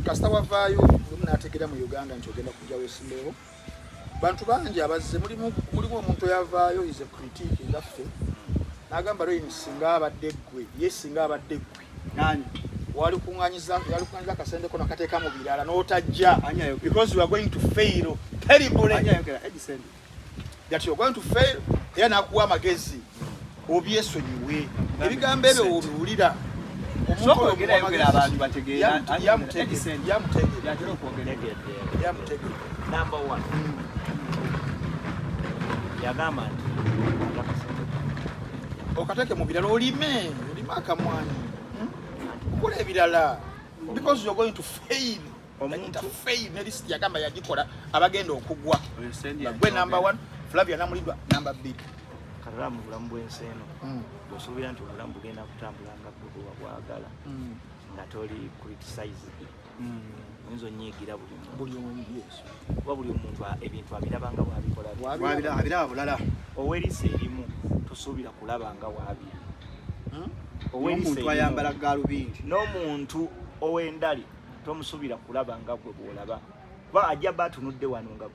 kasita wavaayo n'ategeera mu Uganda nti ogenda kujja weesimbeewo bantu bangi abazze mulimu omuntu yavaayo is a critique ngaffe n'agamba lwe singa abadde ggwe ye singa abadde ggwe nani wali kuŋŋanyiza akasendeko nakateeka mu birala n'otajja because you are going to fail terribly that you are going to fail era n'akuwa amagezi obyesonyiwe ebigambo ebyo obiwulira Number one. Yagamba nti okateke mu birala olime akamwanyi kola ebirala because you are going to fail omuntu fail ne list yagamba yagikola abagenda okugwa gwe number 1 Flavia namulidwa number 2 kalala mu bulamu bw'ensi eno bw'osuubira nti obulamu bugenda kutambula nga gwe bwagala nga toli criticize oyinza onyiigira buli omuntu kuba buli omuntu ebintu abirabanga bwabikola abiraba bulala ow'eriisa erimu tosuubira kulaba nga waabiri omuntu ayambala galubindi n'omuntu ow'endali tomusuubira kulaba nga gwe bw'olaba kuba ajja ba atunudde wano nga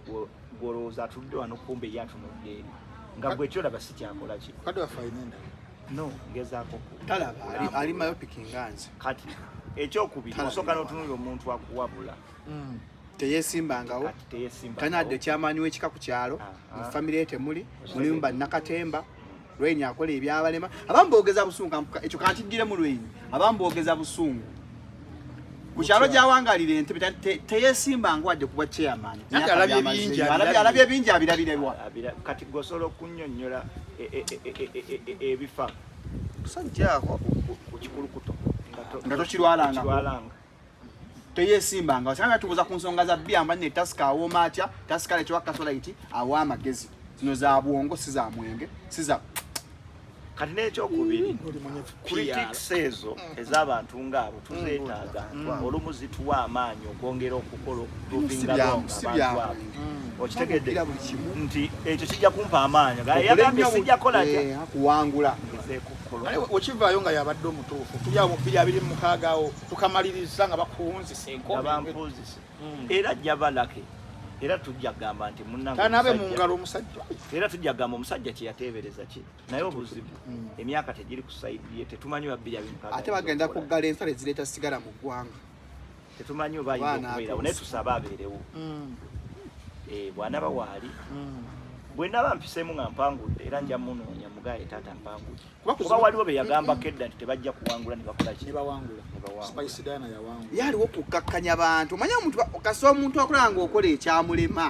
gw'olowooza atunudde wano kumbe ye atunudde eri nga gwe kyolaba si kyakola ki no ngezaako talaba ali myopic nganze kati ekyokubiri osooka n'otunulira omuntu akuwabula teyesimbangawo tanadde kyamaanyi w'ekika ku kyalo mu famire ye temuli mulimu bannakatemba Lwenyi akola ebyabalema abamu boogeza busungu ekyo kantiddire mu Lwenyi abamu boogeza busungu ku kyalo gy'awangalira ente teyesimbanga wadde kuba chairman alabye bingi abirabirwa kati gosobola okunnyonnyola ebifa sajjaako ku kikulukuto nga tokirwalanga teyesimbanga osanga tubuuza ku nsonga za byamba ne tasika awooma atya tasika lekyo Kasolaiti awa amagezi zino za bwongo si za mwenge si za kati n'ekyokubiri critics ezo ez'abantu ng'abo tuzeetaaga olumu zituwa amaanyi okwongera okukola okutuvinga okitegedde nti ekyo kijja kumpa amaanyi yagambye sijja kola kuwangula okivaayo nga yabadde omutuufu tuli awo 2026 awo tukamaliriza nga bakuwunzisa enkomabampuuzise era ajja balake era tujja gamba nti munnanabe mu ngalo omusajja era tujja gamba omusajja kye yateebereza ki naye obuzibu emyaka tegiri ku sayidi ye tetumanyi wa 2026 ate bagenda kuggala ensale zireeta sigala mu ggwanga tetumanyi oba ayinza okubeerawo naye tusabe abeerewo bw'anaba waali bwe naba mpiseemu nga mpangudde era nja munoonya mugaye taata mpangudde kuba waliwo be yagambako edda nti tebajja kuwangula ne bakola ki yaliwo okukkakkanya abantu omanya omuntu kasa omuntu akola nga okola ekyamulema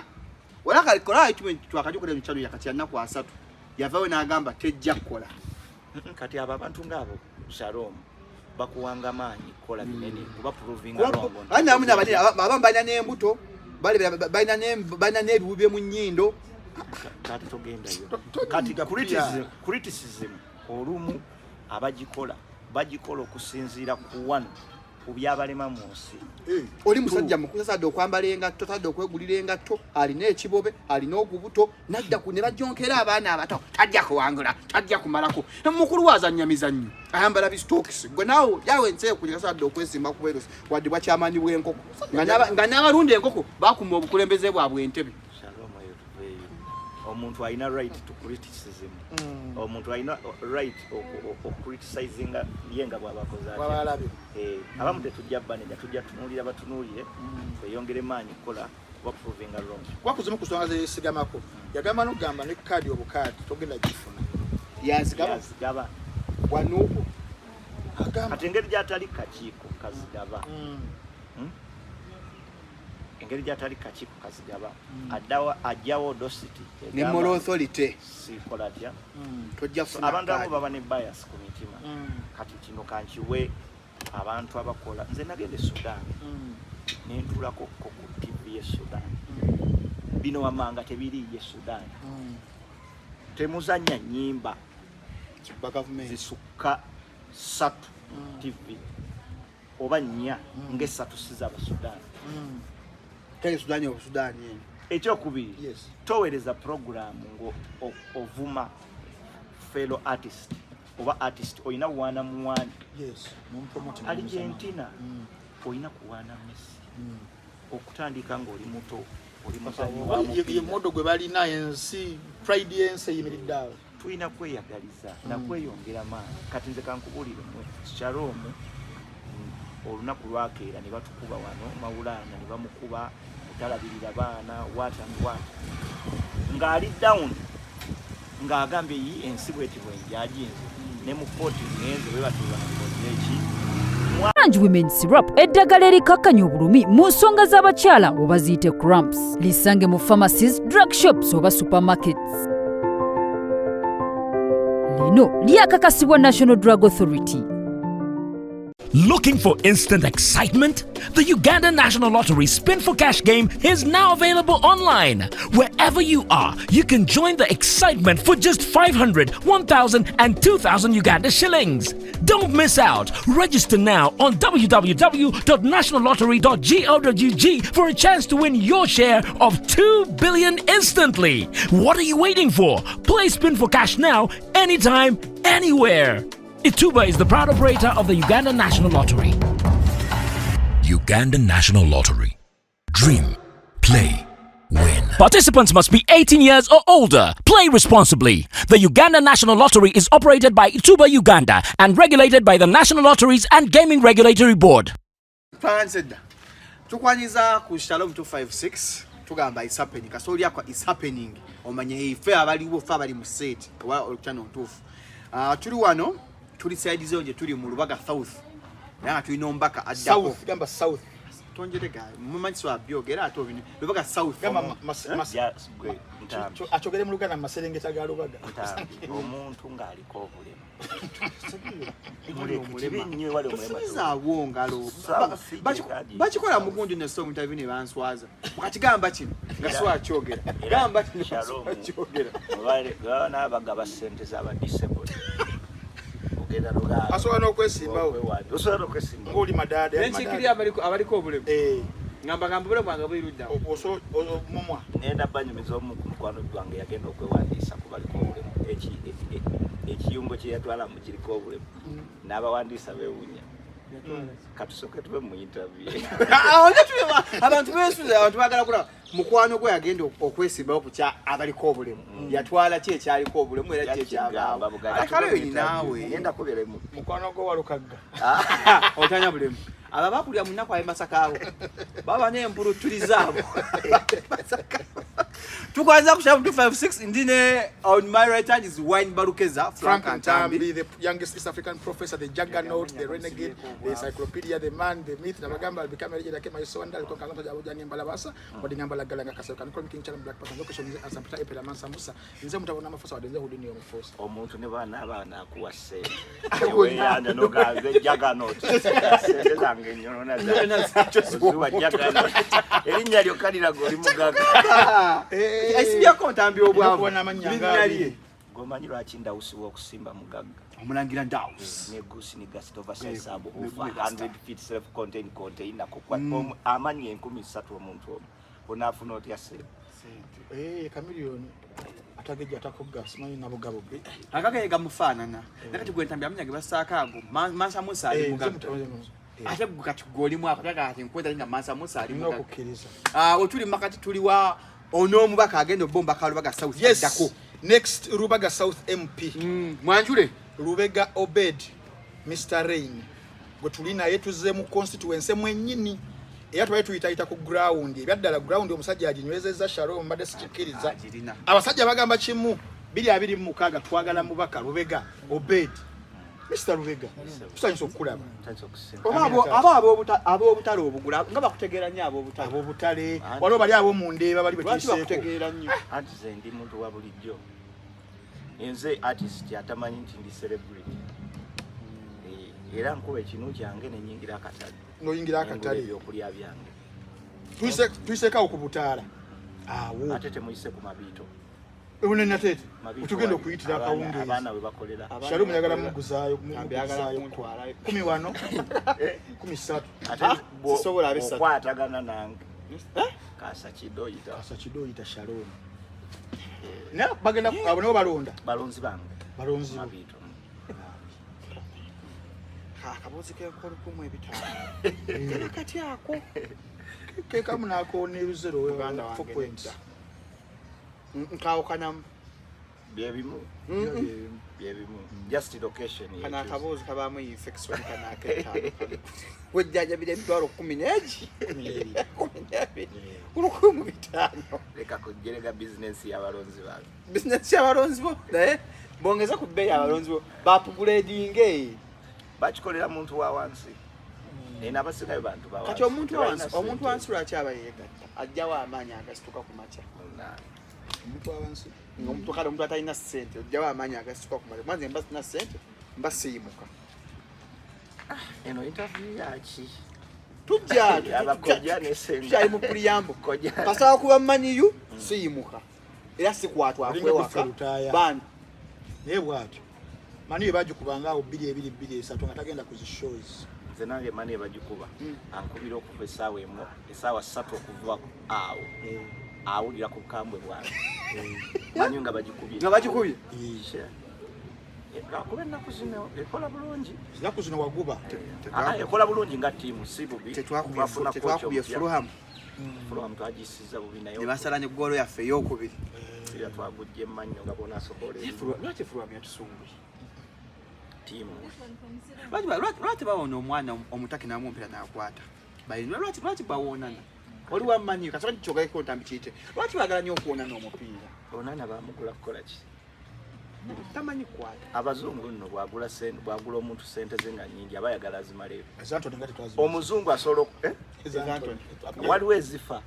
wala kola twakajukola emitalo yakati ya nnaku 3 yavaayo n'agamba tejja kukola kati abo abantu ng'abo Shalom bakuwanga maanyi kola binene kuba provinga rongo namu abamu balina n'embuto balina n'ebiwubye mu nnyindo kati togendayo kati criticism olumu bagikola okusinziira ku wano ku byabalema mu nsi oli musajja mukulu sadde okwambala engatto tadde okwegulira engatto alina ekibobe alina ogubuto nadda ku ne bajonkera abaana abato tajja kuwangula tajja kumalako mukulu wazannya mizannyo ayambala bistokisi gwe naawe yawe nseekulira sadde okwesimba ku bwerosi wadde bwakyamanyi bw'enkoko nga n'abalunda enkoko bakuma obukulembeze bwabwe entebe omuntu alina right to criticism omuntu alina right criticizing yenga bw'abakoze abamu tetujja baneja tujja tunuulira batunuulire tweyongere maanyi kukola kuba proving wrong kwakuzimu ku nsonga zesigamako yagamba n'okugamba ne kaadi obukaadi togenda gifuna yazigaba wanuuku kati engeri gy'atali kakiiko kazigaba engeri gy'atali kakiiko kazigaba ajjawo dosity ne moral authority sikola tya tojja kufuna abantu abo baba ne bias ku mitima kati kino kankiwe abantu abakola nze nagende Sudan nentuulako ku TV ye Sudan bino wamanga tebiriye Sudan temuzanya nyimba zisukka 3 TV oba 4 ng'esatu sizaba Sudan tele Sudan o Sudan ekyokubiri towereza program ngo ovuma fellow artist oba artist oyina wana muwani Argentina olina kuwaana Messi okutandika ng'oli muto oli muzanyi modo gwe balina ensi pride yensi eyimiridde awo tulina kweyagaliza nakweyongera maanyi kati nze kankubulire Shalom olunaku lwakeera ne batukuba wano Mawulana ne bamukuba talabirira baana watangwa ng'ali down ng'agambye yi ensi bweti bwenjaginze ne mu kooti ngenze bwe batuuza mu kooti eki Orange Women Syrup eddagala erikakkanya obulumi mu nsonga z'abakyala oba ziyite cramps. Lisange mu pharmacies, drug shops oba supermarkets. Lino lyakakasibwa National Drug Authority. Looking for instant excitement? The Uganda National Lottery Spin for Cash game is now available online. Wherever you are, you can join the excitement for just 500, 1,000 and 2,000 Uganda shillings. Don't miss out. Register now on www.nationallottery.go.ug for a chance to win your share of 2 billion instantly. What are you waiting for? Play Spin for Cash now, anytime, anywhere. Ituba is the proud operator of the Uganda National Lottery. Uganda National Lottery. Dream, play, win. Participants must be 18 years or older. Play responsibly. The Uganda National Lottery is operated by Ituba Uganda and regulated by the National Lotteries and Gaming Regulatory Board. Tukwanyiza ku Shalom 256 tugamba is happening. Kasoli yakwa is happening. Omanye ife abaliwo fa bali mu set wa olutano ntufu. Tuli wano tuli side zonje tuli mu Lubaga South. Na tulino mbaka addako. South gamba South. Tonjere ga mumanyi so abyogera ato bino Lubaga South gamba achogere mu Luganda Maserengeta ga Lubaga. Omuntu ng'aliko obulemu. Bakikola mugunju ne so mutavi ne banswaza. Kati gamba kino nga so akyogera. Gamba kino akyogera. Bana abagaba sente z'aba disabled. Asobola okwesimbawo. Osobola okwesimba. Ng'oli madada. Nenchikiri abaliko obulemu. Ngamba bulemu bwange bwirudda. Mumwa. Ngenda banyumiza omu ku mukwano gwange yagenda okwewandiisa ku baliko obulemu. Ekiyungo kye yatwala mu kiriko obulemu. N'abawandiisa beewuunya. Katusooke tube mu interview. Abantu beesuza abantu baagala kulaba mukwano gwe yagenda okwesimbawo ku kya abaliko obulemu. Yatwala ki ekyaliko obulemu era ki ekyagamba. Akalo naawe. Ngenda kubeera mu mukwano gwe walukagga. Otanya bulemu. Aba bakulya mu nnaku aye masakaabo. Baba n'empulutulizaabo. Tukwanza ku Shalom 256 ndine on my right hand is Wine Barukeza Frank Ntambi, the youngest East African professor, the juggernaut, the renegade, the encyclopedia, the man, the myth. Nabagamba became a legend. Kema yeso wanda alikuwa kangato jabu jani mbalabasa. Wadi ngamba galanga kaseo kan king channel black panther. Location is asampita epela mansa musa. Nze mutabona mafosa wadenze hudini yomu force. Omuntu ne bana kuwase. Ewe yanda no gaze juggernaut. Sente zange nyono na za. Zuwa juggernaut. Elinya lyokalira goli mugaga. Aisibya kontambi obwavu kubona amanyanga gomanyi lwaki ndawusi w'okusimba mugagga omulangira ndawusi ne gusi ni gasito basaisaabo over 100 feet self contained container kokwa amanyi 13 omuntu omu onaafuna otya sente kamiliyoni atageja atakogas manyi nabugabo akagega mufaanana nakati gwe ntambi amanyage basaakaago mansa musa ali mugagga ate gukati goli mu akagaga ati nkweta linga mansa musa ali mugagga nokukiriza otuli makati tuli wa ono mubaka agenda bomba ka Lubaga South yes next Lubaga South MP mwanjule Lubega Obed Mr Rain gwe tulina yetuze mu constituency mwennyini era twaye tuyita ku ground ebyaddala ground omusajja aginywezeza Shalom mbadde sikikiriza abasajja bagamba kimu 226 twagala mubaka Lubega Obed Mr Lubega tusanyisa okulaba abo obutale obugula nga bakutegeera nnyo abo obutale waliwo bali abo mu ndeeba bali betiseeko bakutegeera nnyo anti ze ndi muntu wa bulijjo nze artist atamanyi nti ndi celebrity era nkuba ekinu kyange nenyingira akatale noyingira akatale ebyokulya byange tuyiseekawo ku butaala awo ate temuyise ku mabiito unene tete utugenda okuyitira akawungeezi abaana we bakolera Shalom yagala muguzaayo 10 wano 13 ate sobola abisa kwatagana nange kasa kidoyita Shalom na bagenda abo balonda balonzi bange balonzi mabiito akabozi k'enkolo kumwe bitano kati ako keka munako ne 0 Uganda wange 4 points nkawukana byebimu just location kana akabozi kabamu infection kana aketano wejjajabira emitwalo 10 neegi urukumu bitano leka kujerega business y'abalonzi bawe business y'abalonzi bo naye bongeza ku bei y'abalonzi bo bapugradinge bakikolera muntu wa wansi ena abasigayo bantu bawa kati omuntu wansi lwakyaba yegatta ajjawo amaanyi agasituka ku maca omuntu awansi omuntu kale omuntu atalina ssente ajjawo amaanyi agasituka ku maca mwanze mba sina ssente mba siimuka eno interview yaki tujja tukyali mu puliyambo kasaba kuba maniyu siimuka era sikwatwa akwewaka bani naye bwatyo mani bagikubanga awo 2 nga tagenda ku zi shows nze nange mani bagikuba ankubira okuva essaawa emu essaawa 3 okuva awo awulira ku bukambwe bwange mani nga bagikubye akuba ennaku zino ekola bulungi zinaku zino waguba ekola bulungi nga tiimu si bubi tetwakubye Fulham twagisiza bubi naye ne basala ne ggoolo yaffe ey'okubiri era twagujja emmannyo nga bona asobola lwaki Fulham yatusumbuye tiimu lwaki bawona omwana omutaki namumpira n'akwata balina lwaki bawonana oli wammanyi kasaba kikyogako ntambi kiyite lwaki bagala nnyo okuwonana omupiira onana bamugula kukola ki tamanyi kukwata abazungu nno bwagula omuntu sente ze nga nnyingi aba ayagala azimaleyo ezantoni omuzungu asobola waliwo ezifa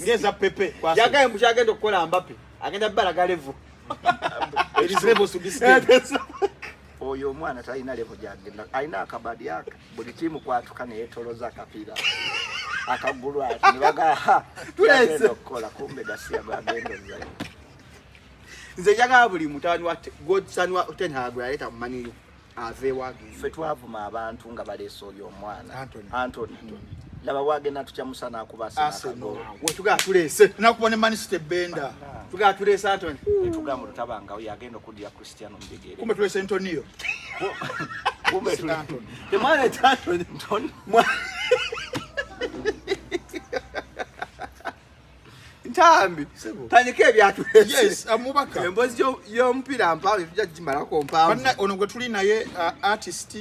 ngeza pepe yagaye mukyagenda okukola Mbappe agenda bbalaga levo oyo omwana talina levo gyagenda alina akabadi aka buli tiimu kwatuka neyetoloza akapiira akagulu ati nebagaa tulese okukola kumbe gasiya gwagenda ozayo nze njagala buli mutawani wa Godson wa Ten Hag yaleta mu maniyo ave wagi ffe twavuma abantu nga baleese oyo omwana Anthony laba wagenda tukyamusa n'akubasa we tugaa tuleese nakubone Man City benda tugaa tuleese Anthony tugamba lutabanga oyo agenda okuddira Cristiano Mbegere kumbe tuleese Antonio kumbe temwana Anthony ntambi tandika ebyatulese yes amubaka embozi y'omupiira mpaavu tujja gimalako mpaavu ono gwe tuli naye artist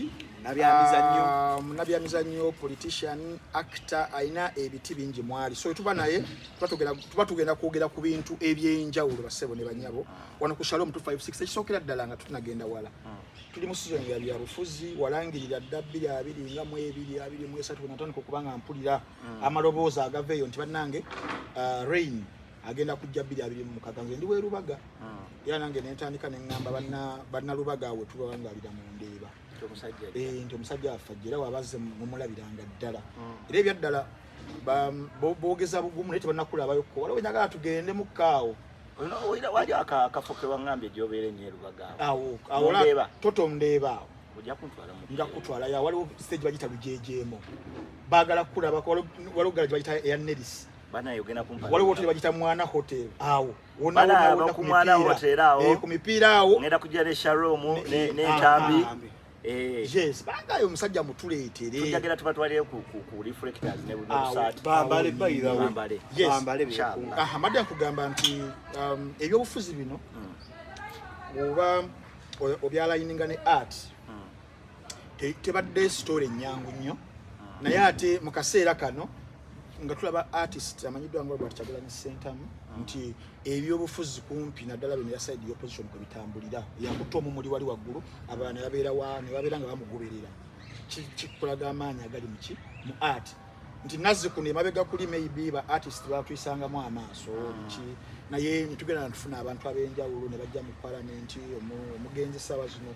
nabyamizannyo politician actor ayina ebiti bingi mwali so tuba naye tuba tugenda kwogera ku bintu ebyenjawulo basebo ne banyabo wano ku Shalom 256 ekisookera ddala nga tunagenda wala tuli mu season ya byabufuzi walangirira dda 22 nga mu 23 natandika okubanga mpulira amaloboozi agaveeyo nti bannange Rain agenda kujja 2026 nze ndi weerubaga era nange nentandika neŋŋamba banna lubaga awe tubawangalira mu ndeeba nti omusajja afajjira wabaze mumulabiranga ddala era ebyaddala boogeza bugumu naye tebannakulabayokko waliwo njagala tugende mu kaawo wali akafo ke waŋŋambye gyobeera enyerubaga awo toto ndeeba awo nja kutwalayo waliwo stage bagita lujejeemo baagala kulabako waliwo gala gye bagita eya Neris waliwo hoteli bagita Mwana Hotel awo ku mipiira awo ngenda kujja ne Shalom n'entambi yes bagayo omusajja mutuleetere tujagera tubatwalire ku reflectors ne busaati bambale bayira yes amadde nkugamba nti ebyobufuzi bino oba obyalayininga ne art tebadde story ennyangu nnyo naye ate mu kaseera kano nga tulaba artist amanyiddwa nga Robert Kyagulanyi Ssentamu nti ebyobufuzi kumpi naddala bino ya side y'opposition kwe bitambulira yakuta omumuli wali waggulu abaana babeera nga bamugoberera kikulaga amaanyi agali mu art nti Nazzikuno emabega kuli maybe ba artist batwisangamu amaaso naye nitugenda natufuna abantu ab'enjawulo ne bajja mu parliament omugenzi ssaawa zino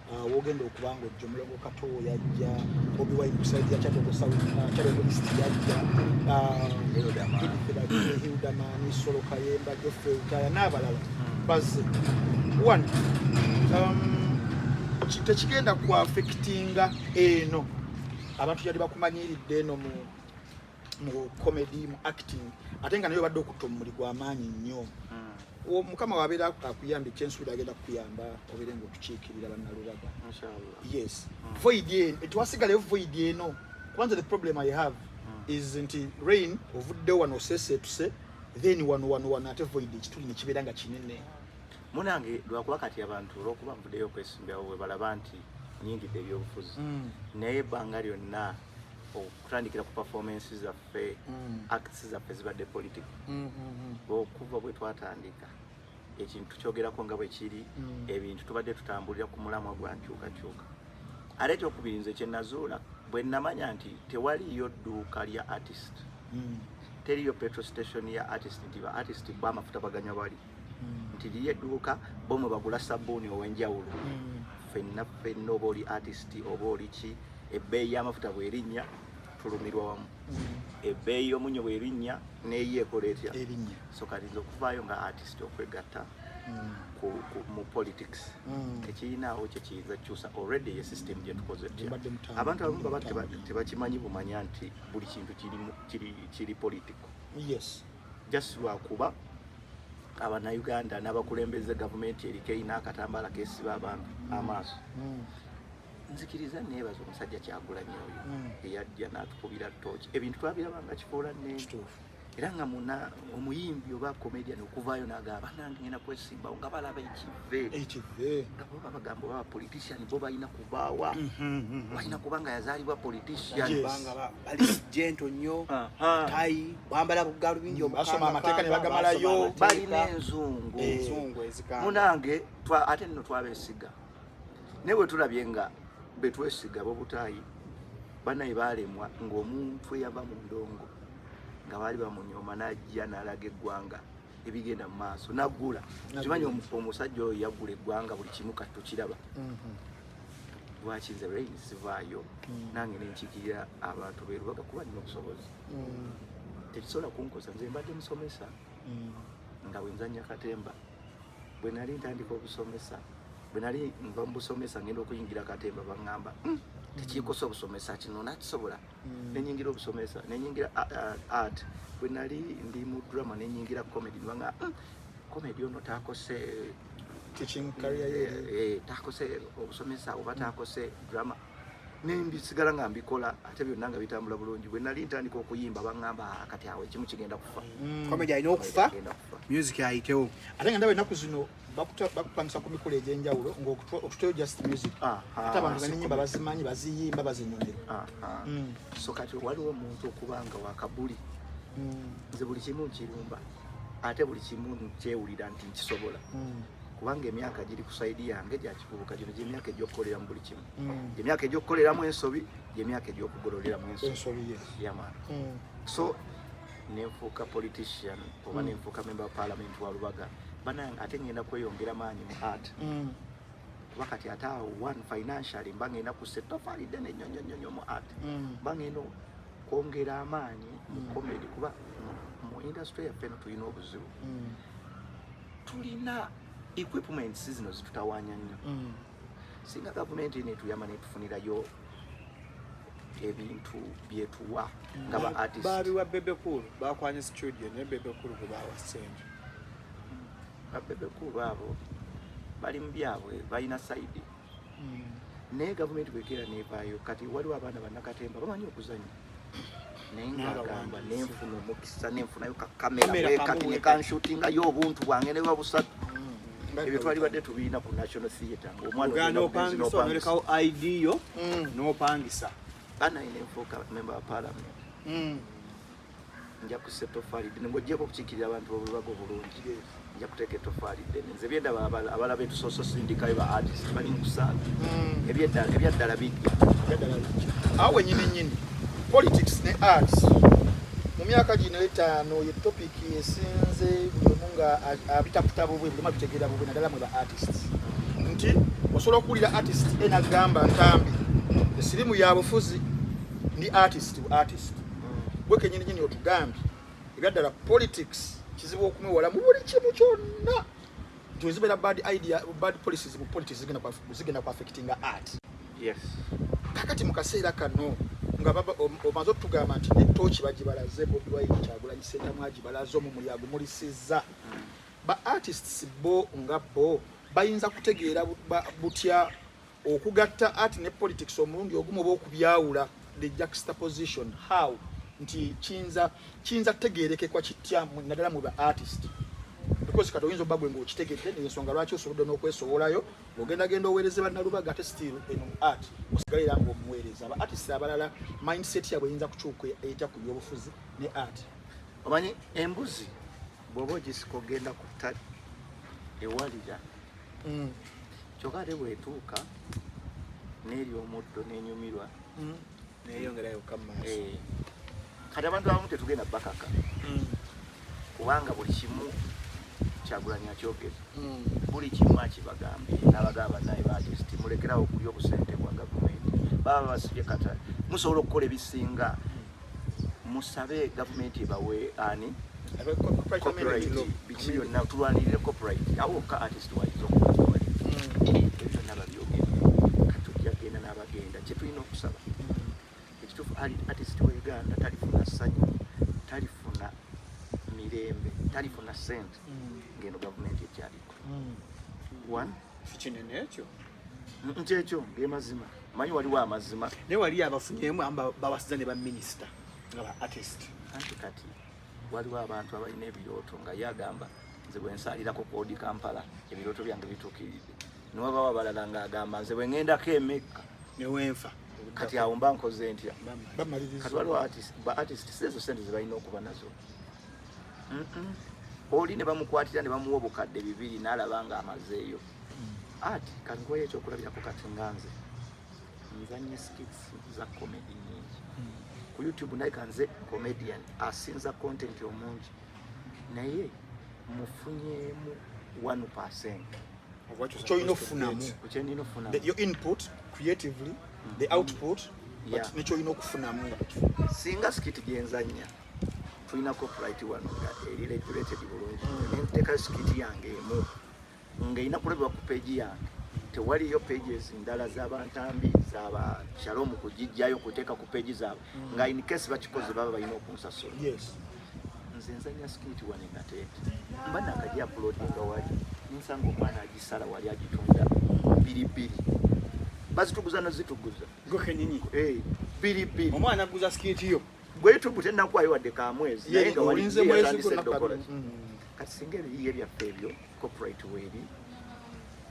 wogenda okubanga ojja Mulongo Kato yajja Bobi Wine kusaidia Kyaddondo East yajja Hildaman Solo Kayemba Geoffrey Utaya n'abalala bazze tekigenda ku affectinga eno abantu yali bakumanyiridde eno mu comedy mu acting ate nga nayo badde okutta omumuli gw'amaanyi nnyo mukama wabeera akuyamba ekyensuubira agenda kukuyamba obeere ng'otukiikirira bannalubaga. Yes. Void eno tewasigaleyo void eno. Kwanza the problem I have is nti rain ovuddewo wano oseeseetuse then wano ate void ekituli ne kibeera nga kinene. Munange lwakuba kati abantu olw'okuba nvuddeyo okwesimbyawo bwe balaba nti nnyingidde ebyobufuzi naye ebbanga lyonna okutandikira ku performances zaffe acts zaffe zibadde political okuva bwe twatandika ekintu kyogerako nga bwe kiri ebintu tubadde tutambulira ku mulamwa gwa nkyukakyuka. Ate ekyokubiri nze kye nazuula bwe namanya nti tewaliyo dduuka lya artist teriyo petrol station ya artist nti ba artist b'amafuta baganya bali nti liye edduuka bomwe bagula sabbuuni ow'enjawulo ffenna oba oli artist oba oli ki ebbeeyi y'amafuta bw'erinnya tulumirwa wamu ebbeeyi y'omunyo bw'erinnya neeyo ekola etya so kati nze okuvaayo nga artist okwegatta mu politics tekirinaawo kye kiyinza kyusa already ye system gye tukoze tya abantu abamu baba tebakimanyi bumanya nti buli kintu kiri political just lwakuba Abanayuganda n'abakulembeze gavumenti eriko erina akatambaala keesiba abantu amaaso nzikiriza neebaza omusajja Kyagulanyi oyo eyajja n'atukubira ttooki ebintu twabirabanga kikoola n'ekituufu era nga muna omuyimbi oba comedian okuvaayo n'agamba nange ngenda kwesimbawo nga balaba ekive nga bo babagamba oba politician bo balina kubaawa balina kuba nga yazaalibwa politician bali gento nnyo tayi bambala bugalu bingi basoma amateeka ne bagamalayo balina enzungu munange ate nno twabeesiga naye bwe tulabye nga betwesiga bobutayi banaye baalemwa ng'omuntu eyava mu ndongo nga baali bamunyoma n'ajja n'alaga eggwanga ebigenda mu maaso naggula kimanyi omusajja oyo yaggula eggwanga buli kimu kati tukiraba lwaki nze rain sivaayo nange nenkiikirira abantu beerubaga kuba nina obusobozi tekisobola kunkosa nze mbadde musomesa nga bwe nzannya katemba bwe nali ntandika obusomesa bwe nali nva mu busomesa ngenda okuyingira katemba baŋŋamba tekiikosa obusomesa kino nakisobola nenyingira obusomesa nenyingira art bwe nali ndi mu drama nenyingira comedy nibanga comedy ono takose teaching career takose obusomesa oba takose drama nembisigala nga mbikola ate byonna nga bitambula bulungi bwe nali ntandika okuyimba baŋŋamba kati awo ekimu kigenda kufa comedy alina okufa music ayitewo ate nga ndaba ennaku zino bakupangisa ku mikolo egy'enjawulo ng'otuteyo just music ate abantu n'ennyimba bazimanyi baziyimba bazinyonera so kati waliwo omuntu okuba nga wakabuli nze buli kimu nkirumba ate buli kimu nkyewulira nti nkisobola kubanga emyaka giri ku saidi yange gyakivubuka gino gyemyaka egy'okukolera mu buli kimu gyemyaka egy'okukoleramu ensobi gyemyaka egy'okugololeramu ensobi yamaana so nenfuuka politician oba nenfuuka member wa parliament wa Lubaga banange ate ngenda kweyongera maanyi mu art kuba kati ate awo one financially mba ngenda kussa ettofaali ddene nnyonnyonnyo mu art mba ngenda kwongera amaanyi mu comedy kuba mu industry yaffe no tulina obuzibu tulina equipments zino zitutawaanya nnyo singa gavumenti netuyamba netufunirayo ebintu byetuwa nga ba artist babiwa Bebekulu bakwanya studio ne Bebekulu gwe bawa ssente Bebekulu abo bali mu byabwe balina saidi naye gavumenti bwekera nevaayo kati waliwo abaana bannakatemba bamanyi okuzanya naye ngagamba nenfuna omukisa nenfunayo kakamera kati nekanshutingayo obuntu bwange ne babusatu ebyo twalibadde tubiina ku National Theatre omwana opangisa onolekawo ID yo n'opangisa bana ine enfuuka member wa parliament nja kussa ettofaali ddene ng'oggyeko okukiikirira abantu b'Olubaga obulungi nja kuteeka ettofaali ddene nze byendaba abalaba etusooso sindikayo ba artist bali mu kusaaga ebyaddala bijja awo wenyini nnyini politics ne arts mu myaka gino etaano ye topic esinze buli omu nga abitaputa bubwe buli omu abitegeera bubwe naddala mwe ba artists nti osobola okuwulira artist enagamba ntambi esirimu ya bufuzi ndi artist bwe kenyini nyini otugambye ebyaddala politics kizibu okumwewala mu buli kimu kyonna nti wezibeera bad idea bad policies mu politics zigenda ku affectinga art kakati mu kaseera kano nga omaze okutugamba nti netooki bagibalaze Bobi Wine Kyagulanyi Ssentamu agibalaze omwo mulyago mulisizza ba artists bo nga bo bayinza kutegeera butya okugatta art ne politics omulundi ogumu oba okubyawula the juxtaposition how nti kinza tegeerekekwa kitya naddala mu ba artist because kati oyinza obba gwe ng'okitegedde n'ensonga lwaki osobodde n'okwesobolayo ng'ogendagenda oweereze bannalubaga ate still eno art osigalira ng'omuweereza aba artist abalala mindset yabwe eyinza kukyuka etya ku byobufuzi ne art. Omanyi embuzi bw'oba ogisika ogenda ku ttale ewalira kyokka ate bw'etuuka n'eri omuddo n'enyumirwa neyongerayo kamaaso. Kati abantu abamu tetugenda bakaka kubanga buli kimu Kyagulanyi akyogera buli kimu akibagambye n'abagamba naye baartist mulekerawo okulya obusente bwa gavumenti baba basibye kata musobola okukola ebisinga musabe gavumenti ebawe ani biki byonna tulwanirire copyright awo ka artist wayinza okukola ebyo byonna babyogera kati tujjagenda n'abagenda kye tulina okusaba ekituufu artist wa Uganda talifuna ssanyu talifuna mirembe talifuna sente ngeno gavumenti ekyaliko one kikinene ekyo nkyekyo ng'emazima manyi waliwo amazima naye wali abafunyemu bawasiza ne baminisita nga ba artist anti kati waliwo abantu abalina ebirooto nga ye agamba nze bwe nsaalirako koodi Kampala ebirooto byange bituukiridde niwabawo abalala ng'agamba nze bwe ŋŋendako emekka newenfa kati awo mba nkoze ntya kati waliwo ba artist ezo sente ze balina okuba nazo oli ne bamukwatira ne bamuwa obukadde 2 n'alaba nga amazeeyo ati kangoye ekyokulabirako kati nganze nzanye skits za comedy nyingi ku YouTube naye kanze comedian asinza content omungi naye mufunyemu 1% kyoyina okufunamu kyenina ofuna your input creatively the output but nekyoyina okufunamu singa skit gyenzanya tulina copyright wano nga eri regulated bulungi nenteeka skit yange emu ng'erina kulabibwa ku page yange tewaliyo pages ndala z'abantambi z'aba Shalom kugijjayo kuteeka ku page zaabwe nga in case bakikoze baba balina okunsasula. Nze nzanya skit wano ngateete mba nakajja uploadinga wali ninsanga omwana agisala wali agitunda 2 bazituguza nazituguza gokenyinyi biri omwana aguza skit yo YouTube tenakwayo wadde ka mwezi naye nga olinze mwezi kati singa ebiyiye byaffe ebyo copyright weeri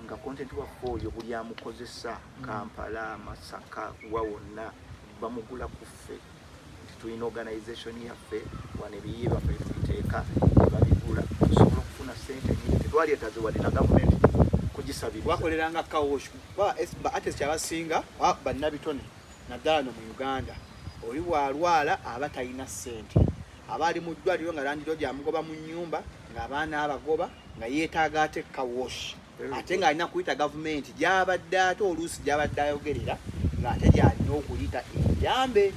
nga content waffe oyo buli amukozesa Kampala Masaka wawonna bamugula kuffe nti tulina organization yaffe wane ebiyiye byaffe tubiteeka babigula tusobola okufuna sente nyingi tetwaleetaze wadde na gavumenti kugisabirwa wakoleranga kawosh ba artist abasinga bannabitone naddala no mu Uganda oli walwala aba talina ssente abali mu ddwaliro nga landiro gyamugoba mu nnyumba ng'abaana abagoba nga yeetaaga ate kawosh ate ng'alina kuyita gavumenti gy'abadde ate oluusi gy'abadde ayogerera ng'ate gy'alina okuyita enjambe.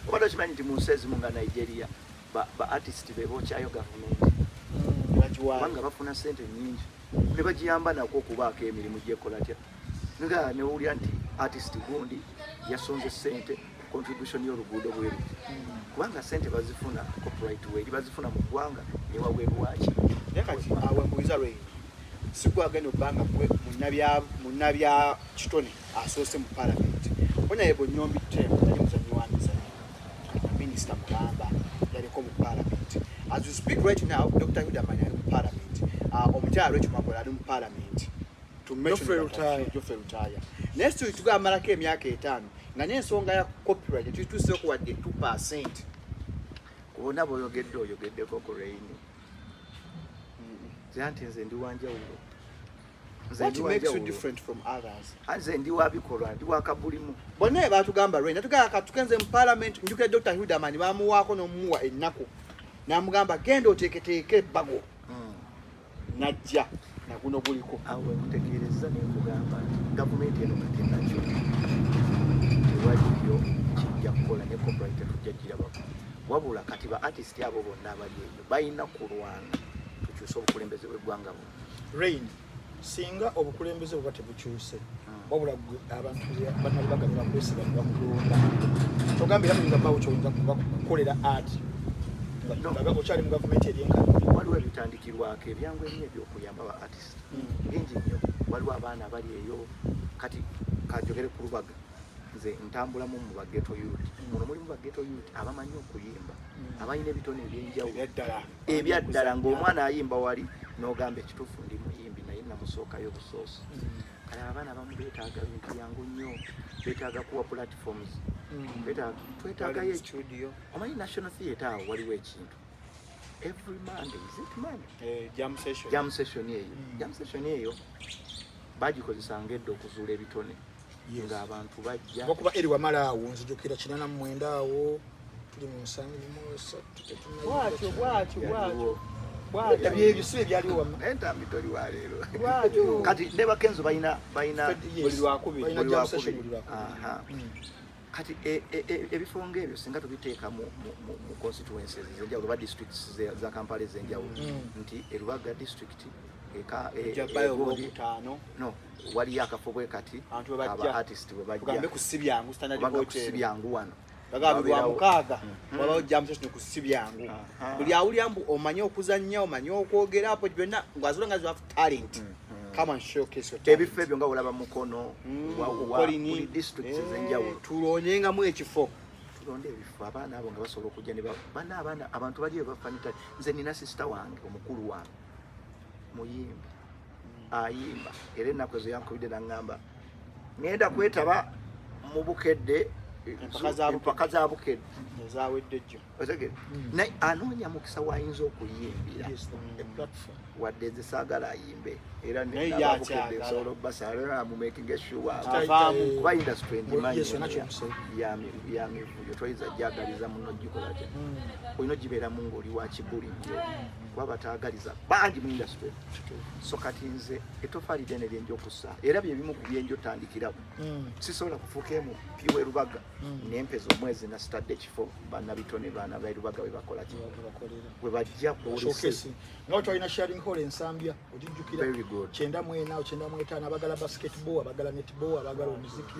obadde okimanyi nti mu nsi ezimu nga Nigeria ba artist be bookyayo gavumenti kubanga bafuna ssente nnyingi ne bagiyamba nako okubaako emirimu gyekola tya nga newulira nti artist gundi yasonze ssente contribution y'oluguudo bweru kubanga sente bazifuna copyright weeri bazifuna mu ggwanga ne wabweru waki kati awe mbuiza lwe sikwagenda obbanga munnabya kitone asoose mu parliament onya yebo Nyombi Tembo yali muzanyi wa mizanyo minisita Mulamba yaliko mu parliament as we speak right now Dr. Hudamani ali mu parliament omukyala Rachel Magola ali mu parliament Geoffrey Rutaya next week tugamalako emyaka 5 nga n'ensonga ya copyright tutuuse okuwadde 2%. kubona bw'oyogeddeko ku Raini nti nze ndi wanjawulo What makes you different from others? Nze ndi wabikolwa ndi wakabulimu bonna batugamba Raini atugamba tukenze mu parliament njukira Dr. Hudamani bamuwaako n'omuwa ennaku n'amugamba genda oteeketeeke ebbago najja naguno guliko awo mutegeereza n'ekugamba gavumenti eno ngatenakyo tewaliyo kijja kukola ne copyright tujja girabako wabula kati ba artist abo bonna abali eyo balina kulwana tukyuse obukulembeze bw'eggwanga buno. Rain singa obukulembeze bwe tebukyuse wabula abantu bannalubaga ne bakwesiga ne bakulonda togambira muyinza bawo kyoyinza kukolera art Bagabo chali mu government erienka. Waliwo ebitandikirwako ebyangu ennyo ebyokuyamba ba artist. Bingi nnyo. Waliwo abaana bali eyo kati kajogere ku Lubaga. Nze ntambulamu mu baghetto youth. Muno mulimu baghetto youth abamanyi okuyimba. Abalina ebitone ebyenjawulo. Ebyaddala ng'omwana ayimba wali n'ogamba ekituufu ndi muyimbi naye namusookayo busoosi. Kale abaana abamu beetaaga bintu byangu nnyo. Beetaaga kuwa platforms. Twetaagayo studio. Omanyi National Theatre awo waliwo ekintu. Every Monday, is it Monday? Jam session. Jam session eyo. Jam session eyo bagikozesanga edda okuzuula ebitone. Ng'abantu bajja. Bakuba eri wamala awo nzijukira 89 awo tuli mu 7 bwatyo. Ebyo si byaliwo wamma. Entambi toli wa leero. Kati ne bakenzo balina buli lwakubiri. Balina jam session buli lwakubiri. Kati ebifo ng'ebyo singa tubiteeka mu constituencies ez'enjawulo ba districts za Kampala ez'enjawulo nti Erubaga district no waliyo akafo bwe kati aba artist bwe bajja tugambe ku Sibyangu standard hotel Sibyangu wano bagabi wa mukaaga waliwo jam session ku Sibyangu buli awulyambu omanyi okuzannya omanyi okwogera hapo byonna ngwazula ngazi wa talent come and showcase your talent ebifo ebyo nga olaba mukono wa districts ez'enjawulo tulonyenga mu ekifo tulonde ebifo abaana abo nga basobola okujja ne abaana abantu bali bafanita nze nina sister wange omukulu wange muyimbi ayimba era ennaku ezo yankubidde n'aŋŋamba ngenda kwetaba mu bukedde empaka za bukedde ezawedde jjo otegere naye anoonya mukisa wayinza okuyimbira wadde nze saagala ayimbe era nababukedde nsobola okubasaala mu making sure kuba industry endimanyi yamivuyo toyinza jagaliza muno gikola gye olina ogibeeramu ng'oli wa kibulijjo kuba bataagaliza bangi mu industry so kati nze etofaali ddene lyenja okussa era byebimu ku byenja otandikirawo sisobola kufuukaemu piwe Lubaga nempeza omwezi nasitadde ekifo bannabitone baana ba Lubaga bwe bakola ki bwe bajja nga twalina sharing hall ensambya ogijjukira 94 95 abagala basketball abagala netball abagala omuziki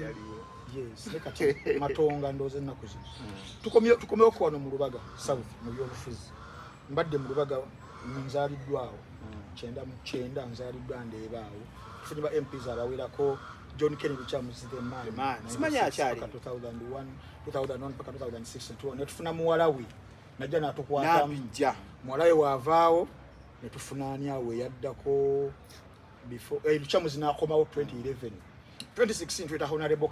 yes nekati matonga ndoze ennaku zino tukomye okuwano mu Lubaga south mu byobufuzi mbadde mu Lubaga nzaliddwawo 9 nzaliddwa ndeebaawo tufunye ba MPs abawerako John Kennedy Chamuzide man simanya akyali 2001 mpaka 2006 netufuna muwalawe najja natukwatamu muwalawe waavaawo netufuna ani awo yaddako before Chamuzi n'akomawo 2011 2016 twita Honorable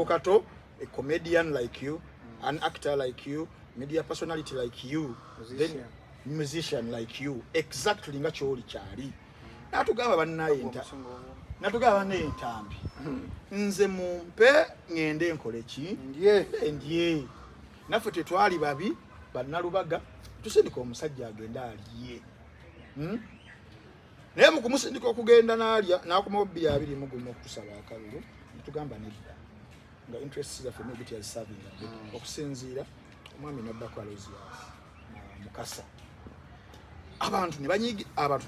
Kato a comedian like you an actor like you media personality like you then musician like you exactly nga kyoli kyali natugamba bannaye entambi nze mumpe ngende nkole ki ndye naffe tetwali babi bannalubaga tusindika omusajja agenda aliye naye mu kumusindika okugenda n'alya n'akomawo 220 okutusaba akalulu netugamba nedda nga interest zaffe nebiti yazisavinga okusinziira omwami naddako Alozias Mukasa abantu ne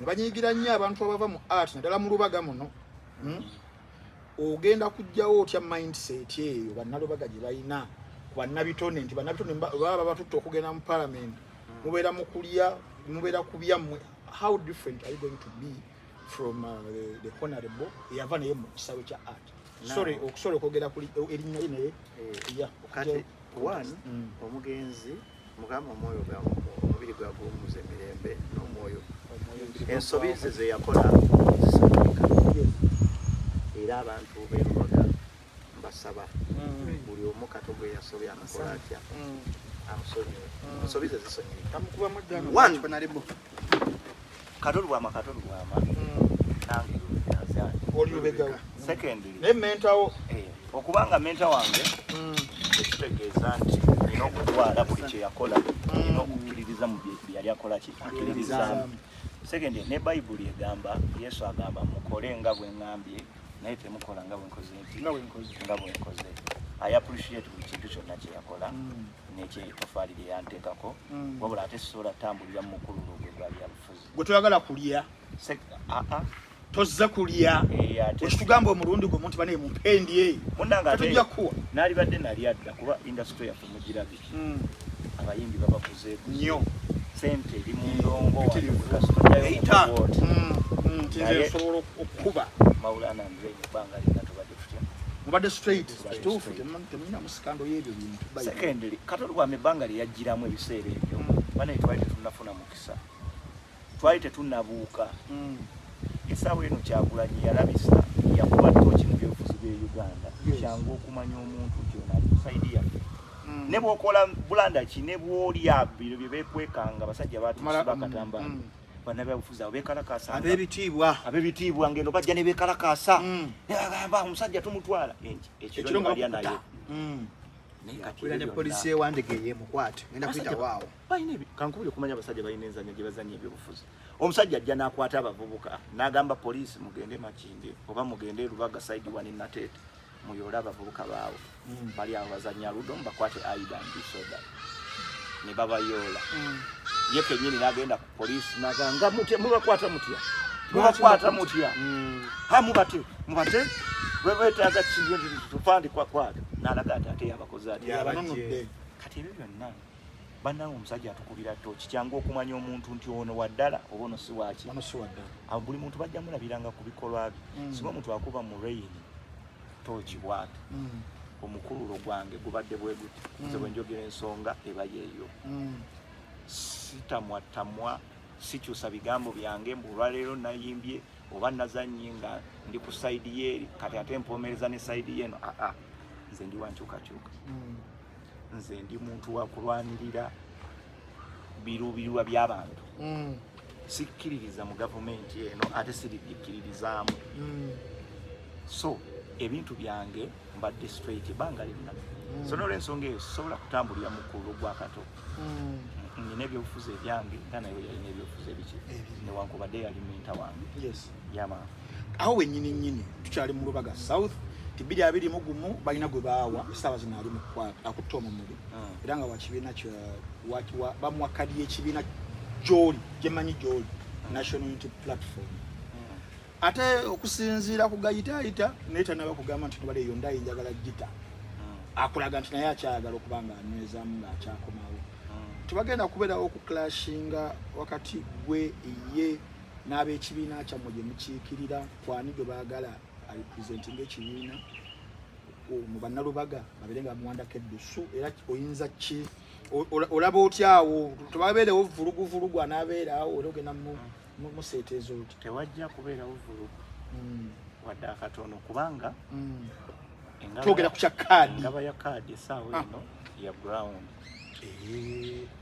banyigira nnyo abantu abava mu art naddala mu Lubaga muno ogenda kujjawo otya mindset eyo bannalubaga gye balina bannabitone nti bannabitone baba batutte okugenda mu parliament mubeera mukulya mubeera kubya mmwe how different are you going to be from the honorable eyava naye mu kisawe kya art okusobola okwogera kuli erinnya naye kati one omugenzi mugamba omwoyo omubiri gwa guwummuza emirembe n'omwoyo ensobi ze zeyakola zisabika era abantu beerubaga mbasaba buli omu Kato gwe yasobya amakola atya amusonyiwe ensobi ze zisonyirika Kato Lwama nange olubega secondly ne mental okubanga mentor wange ekitegeeza nti nina okutwala buli kye yakola nina okukkiririza mu bye yali akola ki akkiririzaamu secondly ne Bayibuli egamba Yesu agamba mukole nga bwe ŋŋambye naye temukola nga bwe nkoze I appreciate buli kintu kyonna kye yakola n'ekyetofaali lye yanteekako wabula ate sisobola tambulira mu mukululo gwe gwali yabufuzi gwe toyagala kulya tozza kulya ekitugamba omulundi gwe muntu bane mumpendi munanga tujja kuwa nali badde nali adda kuba industry yaffe mugirabi abayimbi babakuze nnyo sente eri mu ndongo nsobola okukuba Maulana Andre banga lina tubadde tutya mubadde straight kituufu temulina musikando y'ebyo bintu secondly Katolo kwa mebanga lyajjiramu ebiseera ebyo bane twali tetunafuna mukisa twali tetunabuuka essaawa eno Kyagulanyi yalabisa yakuba toki mu byobufuzi bya Uganda kyangu okumanya omuntu kyona saidi yaffe ne bw'okola bulanda ki ne bw'olya biro bye beekwekanga basajja baatusi bakatamba banabyabufuzi abo beekalakaasa ab'ebitiibwa ngendo bajja ne beekalakaasa agamba omusajja tumutwala ekiro nga balya naye ne polisi ewandege mukwate ngenda kuyita waawo kankubire okumanya abasajja balina enzannya gye bazannya ebyobufuzi omusajja ajja n'akwata abavubuka n'agamba polisi mugende Makinde oba mugende Lubaga side wani Nateete muyoole abavubuka baawo bali awo bazannya ludo bakwate aida ndisoda ne babayoola ye kennyini n'agenda ku polisi n'agamba mubakwata mutya mubate bwetaaga tupandi kwakwata n'alaga ate yabakoze ati kati ebyo byonna bannawe omusajja atukubira toki kyangu okumanya omuntu nti ono waddala oba ono si waki awo buli muntu bajja mulabiranga ku bikolwa bye singa omuntu akuba mu reyini toki bwati omukululo gwange gubadde bwe guti nze bwe njogera ensonga eba yeeyo sitamwatamwa sikyusa bigambo byange mbulwaleero nayimbye oba nazannye nga ndi ku sayidi yeeri kati ate mpoomereza ne sayidi yeeno nze ndi wankyukakyuka nze ndi muntu wa kulwanirira biruubirwa by'abantu sikkiririza mu gavumenti eno ate siribikkiririzaamu so ebintu byange mbadde straight banga lina so n'olw'ensonga eyo sisobola kutambulira mu kkulo gwa Kato nina ebyobufuzi ebyange nga naye yalina ebyobufuzi ebiki newankubadde yali minta wange yama awo wennyini tukyali mu Lubaga South tibiri abiri mugumu balina gwe baawa essaawa zino ali mu akutta omumuli era nga wakibiina bamuwa kadi y'ekibiina gy'oli gyemanyi gy'oli National Unity Platform ate okusinziira ku gayitaayita naye tanaba kugamba nti tubale eyo ndayi njagala gita akulaga nti naye akyayagala okuba nga anywezaamu ng'akyakomawo tubagenda kubeerawo okuclashinga wakati gwe ye n'ab'ekibiina kyammwe gye mukiikirira kwani gwe baagala representing ekibiina mu bannalubaga babeere nga bamuwandako eddusu era oyinza ki olaba otyawo tubabeerewo vulugu anaabeerawo era ogenda museeteeza oti tewajja kubeerawo vulugu wadde akatono kubanga twogera ku kya kaadi engaba ya kaadi essaawa eno ya ground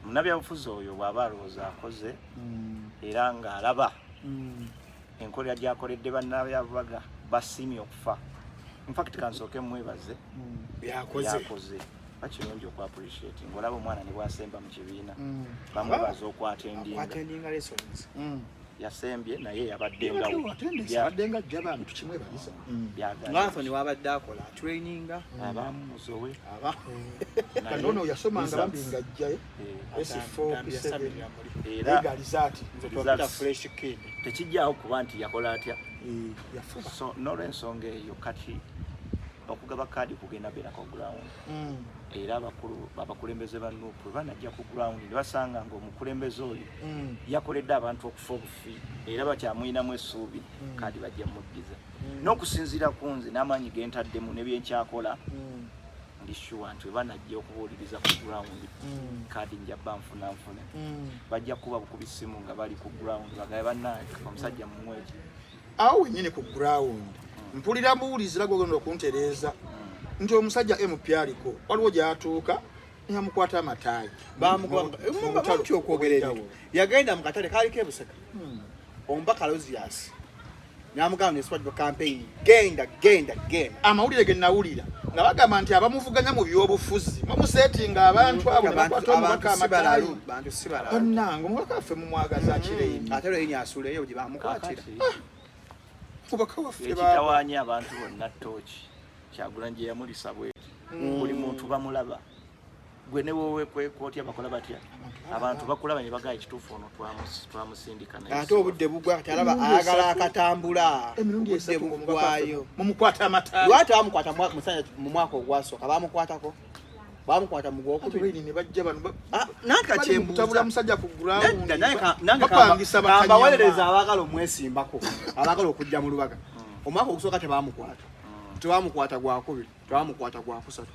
munnabyabufuzi oyo bw'aba alowooza akoze era ng'alaba enkolera gy'akoledde bannabyabubaga basiimye okufa infact kansooke mwebaze byakoze bakirungi okwa appreciate ng'olaba omwana ne bwasemba mu kibiina bamwebaza okwatendinga yasembye naye yabaddengawo yabaddenga jjaba tukimwebaliza Anthony wabadde akola traininga abamuzowe kanono yasomanga bambi nga ajjayo S4 era galizaati fresh kid tekijjaawo kuba nti yakola atya yafuba so n'olw'ensonga eyo kati okugaba kaadi kugenda beerako ground era abakulembeze ba Nuupu banajja ku ground ne basanga ng'omukulembeze oyo yakoledde abantu okufa obufi era bakyamuyinamu essuubi kaadi bajja muddiza n'okusinziira ku nze n'amaanyi ge ntaddemu ne byenkyakola ndi sure nti banajja okubuuliriza ku ground kaadi njabba nfune bajja kuba bukubi ssimu nga bali ku ground bagabe bannaye omusajja mumweki awo wennyini ku ground mpulira mbuwulizira gwegenda okuntereeza nti omusajja MP aliko waliwo gy'atuuka yamukwata amataayi bamukwamutyo okwogerera yagenda mu katale kaliko ebuseka omubaka Lozias n'amugamba ne Swatch campaign genda amawulire ge nawulira nga bagamba nti abamuvuganya mu byobufuzi bamuseetinga abantu abo ne bakwata omubaka amataayi onnanga omubaka waffe mumwagaza akireyini ate lweyini asuuleyo gye bamukwatira mubaka waffe ekitawaanya abantu bonna tooki Kyagulanyi gye yamulisa bweti buli muntu bamulaba gwe ne wowe kwekotya bakola batya abantu bakulaba ne bagaya ekituufu ono twamusindika naye ate obudde bugwa kati alaba ayagala akatambula emirundi esatu bugwayo mumukwata amataayi lwati bamukwata musajja mu mwaka ogwasooka bamukwatako bamukwata mu gwokubiri ne bajja bano nanka tabula musajja ku ground bapangisa bakanyama abagala omwesimbako abagala okujja mu lubaga omwaka okusooka tebamukwata gwakubiri tebamukwata gwakusatu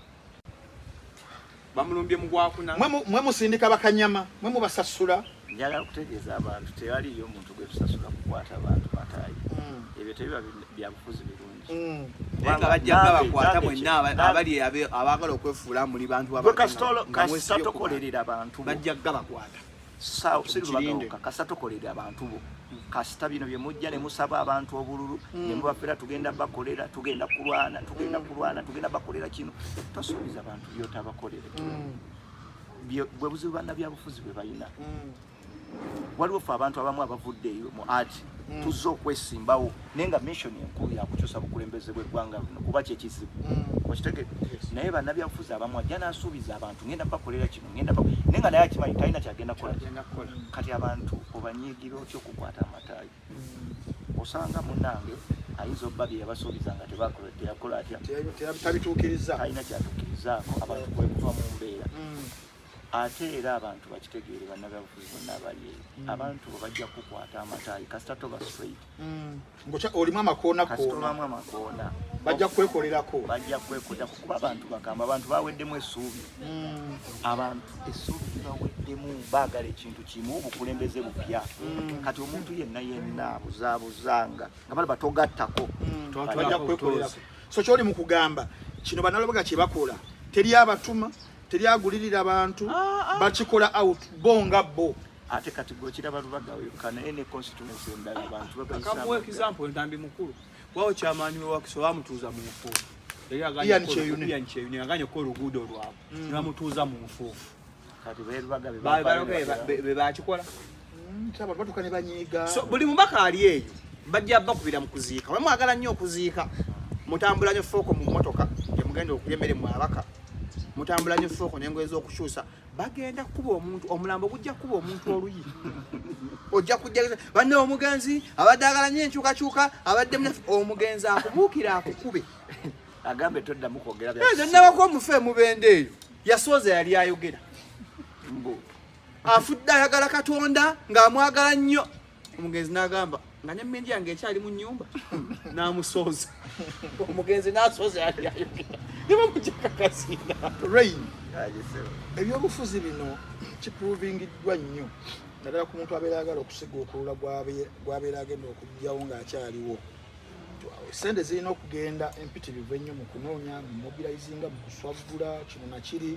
bamulumbye mu gwakuna mwe musindika bakanyama mwe mubasasula njagala kutegeeza abantu tewaliyo omuntu gwe tusasula kukwata abantu mataayi ebyo tebiba byabufuzi birungi bajja bakwata mwenna abali abagala okwefuula muli bantu kasita tokolerera abantu bajja bakwata kasita tokolerera abantu bo kasita bino bye mujja ne musaba abantu obululu ne mubafera tugenda bakolera tugenda kulwana tugenda bakolera kino tosuubiza abantu byotabakolere bwe buzibu banna byabufuzi bwe balina waliwo fe abantu abamu abavuddeeyo mu ati tuzze okwesimbawo naye nga mission enkulu yakukyusa bukulembeze bw'eggwanga buno kuba kyekizibu okitege naye bannabyabufuzi abamu ajja n'asuubiza abantu ngenda bakolera kino naye nga naye akimanyi talina kyagenda kola kati abantu obanyiigira otya okukwata amataayi osanga munnange ayinza obba bye yabasuubiza nga teyakola atya tabituukiriza talina kyatuukirizaako abantu kwekuva mu mbeera ate era abantu bakitegeere bannabyabufuzi bonna abali abantu bajja kukwata amataayi kasita toba straight olimu amakoona bajja kwekolerako kuba abantu bagamba abantu baweddemu essuubi abantu essuubi baweddemu baagala ekintu kimu obukulembeze bupya kati omuntu yenna abuzaabuzanga nga bali batogattako bajja kwekolerako so kyoli mu kugamba kino bannalobega kye bakola teri abatuma teryagulirira abantu bakikola out bonga bo ate kati gwekiraba Lubaga kana ene constituency endala abantu babayisa kamwe example ndambi mukulu wao chairman we wakiso bamutuuza mu mfuufu Ian Cheyuni aganye ko luguudo lwabo bamutuuza mu mfuufu kati Lubaga be bakikola nsaba batukane banyiga so buli mubaka ali eyo bajja bakubira mu kuziika bwe mwagala nnyo okuziika mutambula nnyo foko mu motoka ye mugenda okuyemere mu abaka mutambula nnyo foko n'engoye okukyusa bagenda kuba omuntu omulambo gujja kuba omuntu oluyi ojja kujja banne omugenzi abadde agala nnyo enkyukakyuka abadde omugenzi akubuukira akukube agambe toddamu kwogera nabako omufe mubende eyo yasooza yali ayogera afudde ayagala Katonda ng'amwagala nnyo omugenzi n'agamba nga nyammendi yange ekyali mu nnyumba n'amusooza omugenzi n'asooza yali ayogera nibamujakakasina rain ebyobufuzi bino kiprovingiddwa nnyo naddala ku muntu abeera agala okusiga okulula gw'abeera agenda okugyawo ng'akyaliwo sente zirina okugenda empitirivu ennyo mu kunoonya mu mobilizinga mu kuswavula kino nakiri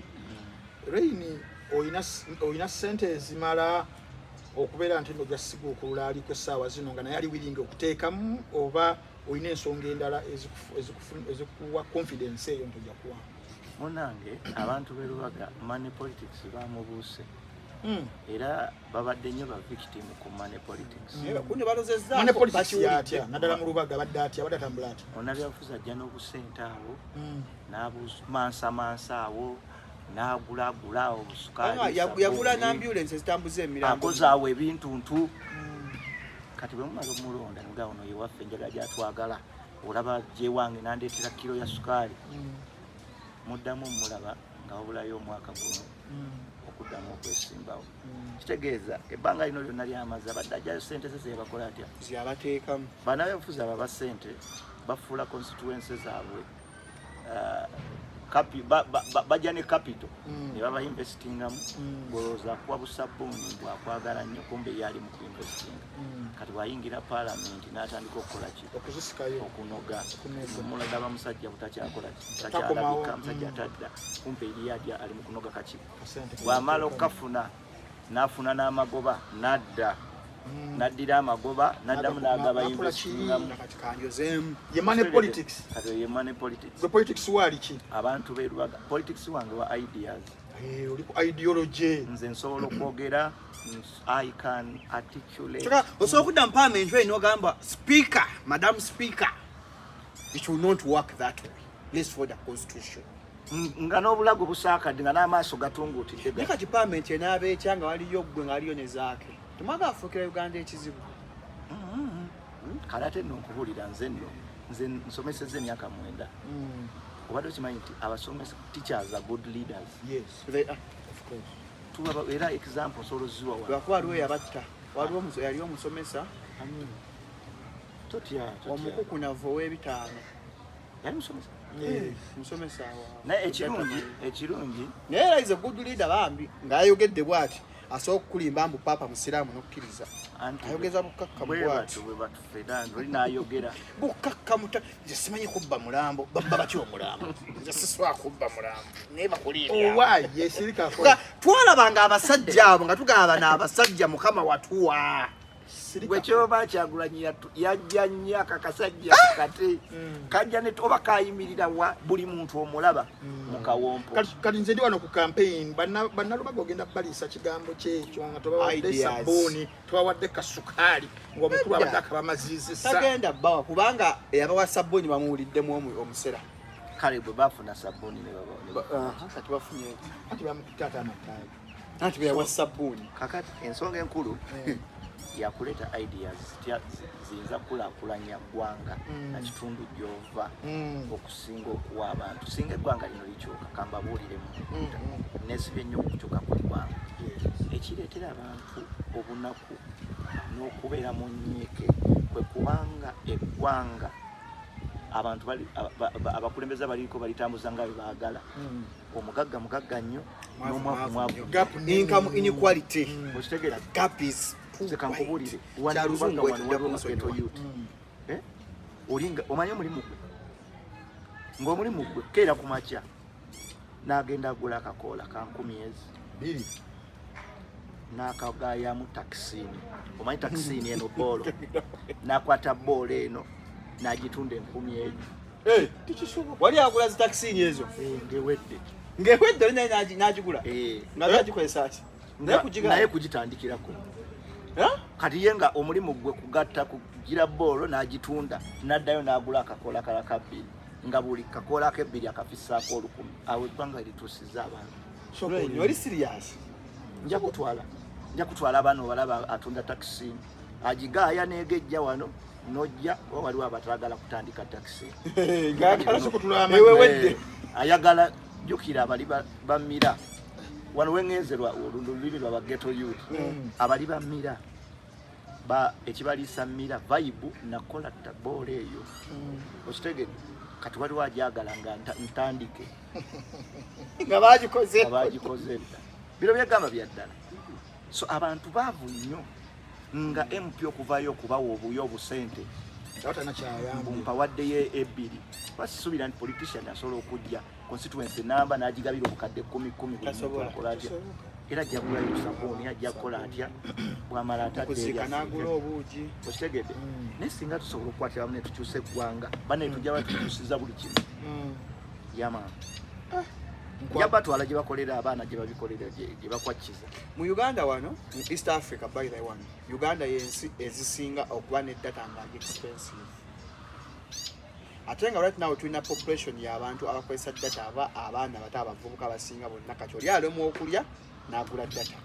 rain oyina sente ezimala okubeera nti ojja kusiga okulula aliko essaawa zino nga naye ali wiringa okuteekamu oba oyina ensonga endala ezikuwa confidence eyo ntojja kuwa munange abantu b'e Lubaga money politics bamubuuse era babadde nnyo ba victim ku money politics money politics yatya naddala mu Lubaga badde atya badde atambula atya onnabyabufuzi ajja n'obusente abo n'abumansamansa awo n'agulagula obusukaali yagula n'ambulance zitambuza emirambo akozaawo ebintuntu kati bwe mumala omulonda nga ono yewaffe enjaga gyatwagala olaba gyewange nandeetera kiro ya sukaali muddamu mulaba nga wabulayo omwaka guno okuddamu okwesimbawo kitegeeza ebbanga lino lyonna lyamaze abadde ajjayo sente ze zebakola atya zyabateekamu bannabyabufuzi ababa sente bafuula constituency zaabwe bajja ne capital ne baba investingamu golooza akuwa busabbuuni bwakwagala nnyo kumbe yali mu kuinvestinga kati bwayingira paalamenti n'atandika okukola ki okunoga mulagaba musajja butakyakola takyalabika musajja atadda kumpe eriyadya ali mu kunoga kaki bw'amala okukafuna n'afuna n'amagoba n'adda naddira amagoba n'addamu n'agaba investingamu ye money politics kati ye money politics the politics wali ki abantu b'e Lubaga politics wange wa ideas oli ku ideology nze nsobola okwogera I can articulate osobola okudda mu parliament we n'ogamba speaker madam speaker it will not work that way let's for the constitution nga n'obulago busaakadde nga n'amaaso gatunguutidde ne kati parliament enaaba ekya nga waliyo ggwe nga waliyo ne zaake temwaga afuukira Uganda ekizibu kale ate nno nkubuulira nze nsomesezza emyaka 9 obadde okimanyi nti abasomesa teachers are good leaders. Yes, they are, of course. Tuba era example soloziwa wa. Lwakuba waliwo yabatta, waliwo yali omusomesa Totya. omukuku navo w'ebitaano. Yali musomesa. Musomesa wa. Naye ekirungi. Naye era is a good leader bambi ng'ayogedde bw'ati asobola okukulimba mbu papa musiraamu n'okkiriza. Ayogeza bukakka bw'ati. Oli n'ayogera. Bukakka muta nze simanyi kubba mulambo babba batyo omulambo. Nze siswa kubba mulambo. Naye bakulimba. Why? Yes, sirika. Twalabanga abasajja abo nga tugamba n'abasajja Mukama watuwa. Gwe kyoba Kyagulanyi yajja nnyo akakasajja kati kajja ne oba kayimirira wa buli muntu omulaba mu kawompo. Kati nze ndi wano ku campaign bannalubaga ogenda baliisa kigambo kyekyo nga tobawadde sabbuuni tobawadde kasukaali ng'omukulu abadde akaba amaziizisa. Tagenda bbawa kubanga eyabawa sabbuuni bamuwuliddemu omusera. Kale bwe bafuna sabbuuni ne baba. Kati bafunye ati bamukutaata amataayi. Anti bwe yawa sabbuuni. Kakati ensonga enkulu yakuleta ideas ziyinza kulaakulanya ggwanga na kitundu gy'ova okusinga okuwa abantu. Singa eggwanga lino likyuka kambabuuliremu neesibye nnyo okukyuka kw'eggwanga ekireetera abantu obunaku n'okubeera mu nnyiike kwe kubanga eggwanga abantu abakulembeze baliko balitambuza nga bwe baagala. Omugagga mugagga nnyo n'omwavu income inequality. Okitegeera gap is zikankubulire olinga omanye omulimu gwe ng'omulimu gwe keera ku makya n'agenda agula akakoola ka 10,000 n'akagaayamu takisiini. Omanyi takisiini eno boolo n'akwata boolo eno n'agitunda 10,000. Wali agula zi takisiini ezo ngewedde n'agigula nga zagikozesa ki naye kugitandikirako. Kati ye nga omulimu gwe kugatta kugira boolo n'agitunda n'addayo n'agula akakoola kala ka 2 nga buli kakoola ak'ebbiri akafisaako 1,000. Awo eggwanga lituusiza abantu. Oli serious? Nja kutwala abaana obalaba atunda takisiini agigaaya n'egejja wano n'ojja waliwo abatagala kutandika takisiini. Ayagala jjukira abali bamira wano wengenzerwa olulimi lwa ghetto youth abali bamira ekibaliisa mira vibe nakola taboole eyo okitegedde kati waliwo ajagala nga ntandike nga bagikoze biro byegamba byaddala. So abantu baavu nnyo nga MP okuvaayo okubawa obuyo obusente mpawaddeyo 2 basisuubira nti politician asobola okujja constituency namba n'agigabira obukadde 10,000 era ajja kugulayo sabbuuni ajja kukola atya bw'amala ataddeanagula obuugi okitegedde. Naye singa tusobola okukwatira wamu ne tukyusa eggwanga bane tujja batukyusiza buli kimu yamaani yabatwala gye bakolera abaana gye babikolera gye bakwakiza. Mu Uganda wano mu East Africa by the one Uganda yensi ezisinga okuba ne data nga expensive. Ate nga right now tulina population y'abantu abakozesa data abaana bato abavubuka basinga bonna kati oli alemu okulya n'agula data.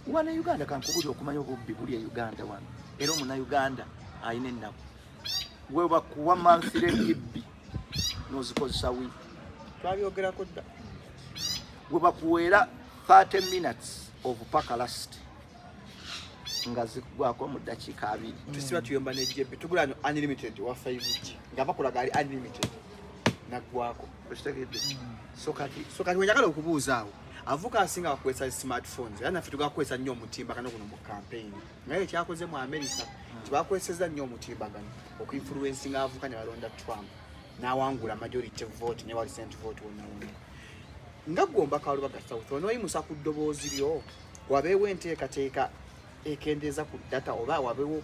Wana Uganda kankubuli okumanya obubbi buli e Uganda wano era omunayuganda alina ennaku we bakuwa monthly gibbi n'ozikozesa wiiki twabyogerako dda we bakuweera 30 minutes of pakalast nga zigwako mu ddakiika 2. Tusiba tuyomba ne GB tugula unlimited wa 5G nga bakulaga ali unlimited naggwako okitegedde. So kati wenjagala okubuuza awo avuka asinga bakozesa smartphones era naffe tugakozesa nnyo omutimbagano guno mu campaign naye ekyakoze mu America tibakozeseza nnyo omutimbagano okuinfluencinga avuka ne balonda Trump n'awangula majority vote ne wali cent vote wonna nga gomba kalubaga South onoyimusa ku ddoboozi lyo wabeewo enteekateeka ekendeeza ku data oba wabeewo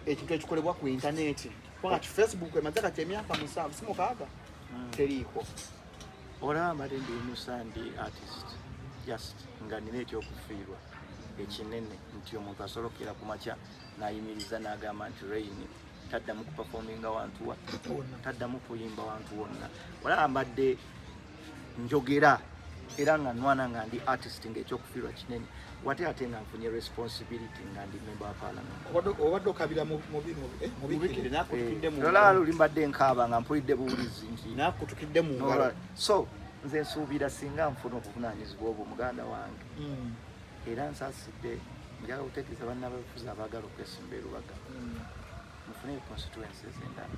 ekintu ekikolebwa ku intaneti wakati Facebook emaze kati emyaka 7 si 6 teriiko. Olaba mbadde ndiyimusa ndi artist just nga nina ekyokufiirwa ekinene nti omuntu asolokera ku makya n'ayimiriza n'agamba nti Rain taddamu kuperforminga wantu taddamu kuyimba wantu wonna. Olaba mbadde njogera era nga nwana nga ndi artist ng'ekyokufiirwa kinene wate ate nga nfunye responsibility nga ndi member wa parliament. Obadde okabira mu bikire lola luli mbadde nkaaba nga mpulidde buwulizi nti nakutukidde mu ngalo. So nze nsuubira singa nfuna obuvunaanyizibwa obwo muganda wange era nsaasidde njagala okutegeeza bannabyabufuzi abaagala okwesimba erubaga mufune constituencies endala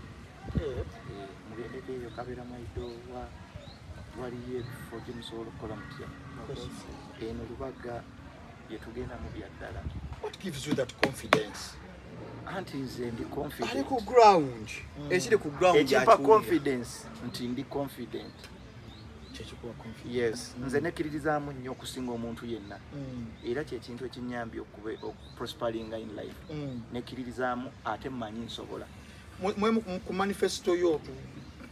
mugendedeeyo kabeera maidowa waliyo ebifo gye musobola okukola mutya eno lubaga byetugenda mu byaddala. What gives you that confidence? Anti nze ndi confident. Ali ku ground. Ekiri ku ground ekimpa confidence nti ndi confident. Kyekikuwa confidence. Yes. Nze nekkiririzaamu nnyo okusinga omuntu yenna. Era kyekintu ekinyambye prospering in life. Nekkiririzaamu ate mmanyi nsobola. Ku manifesto yo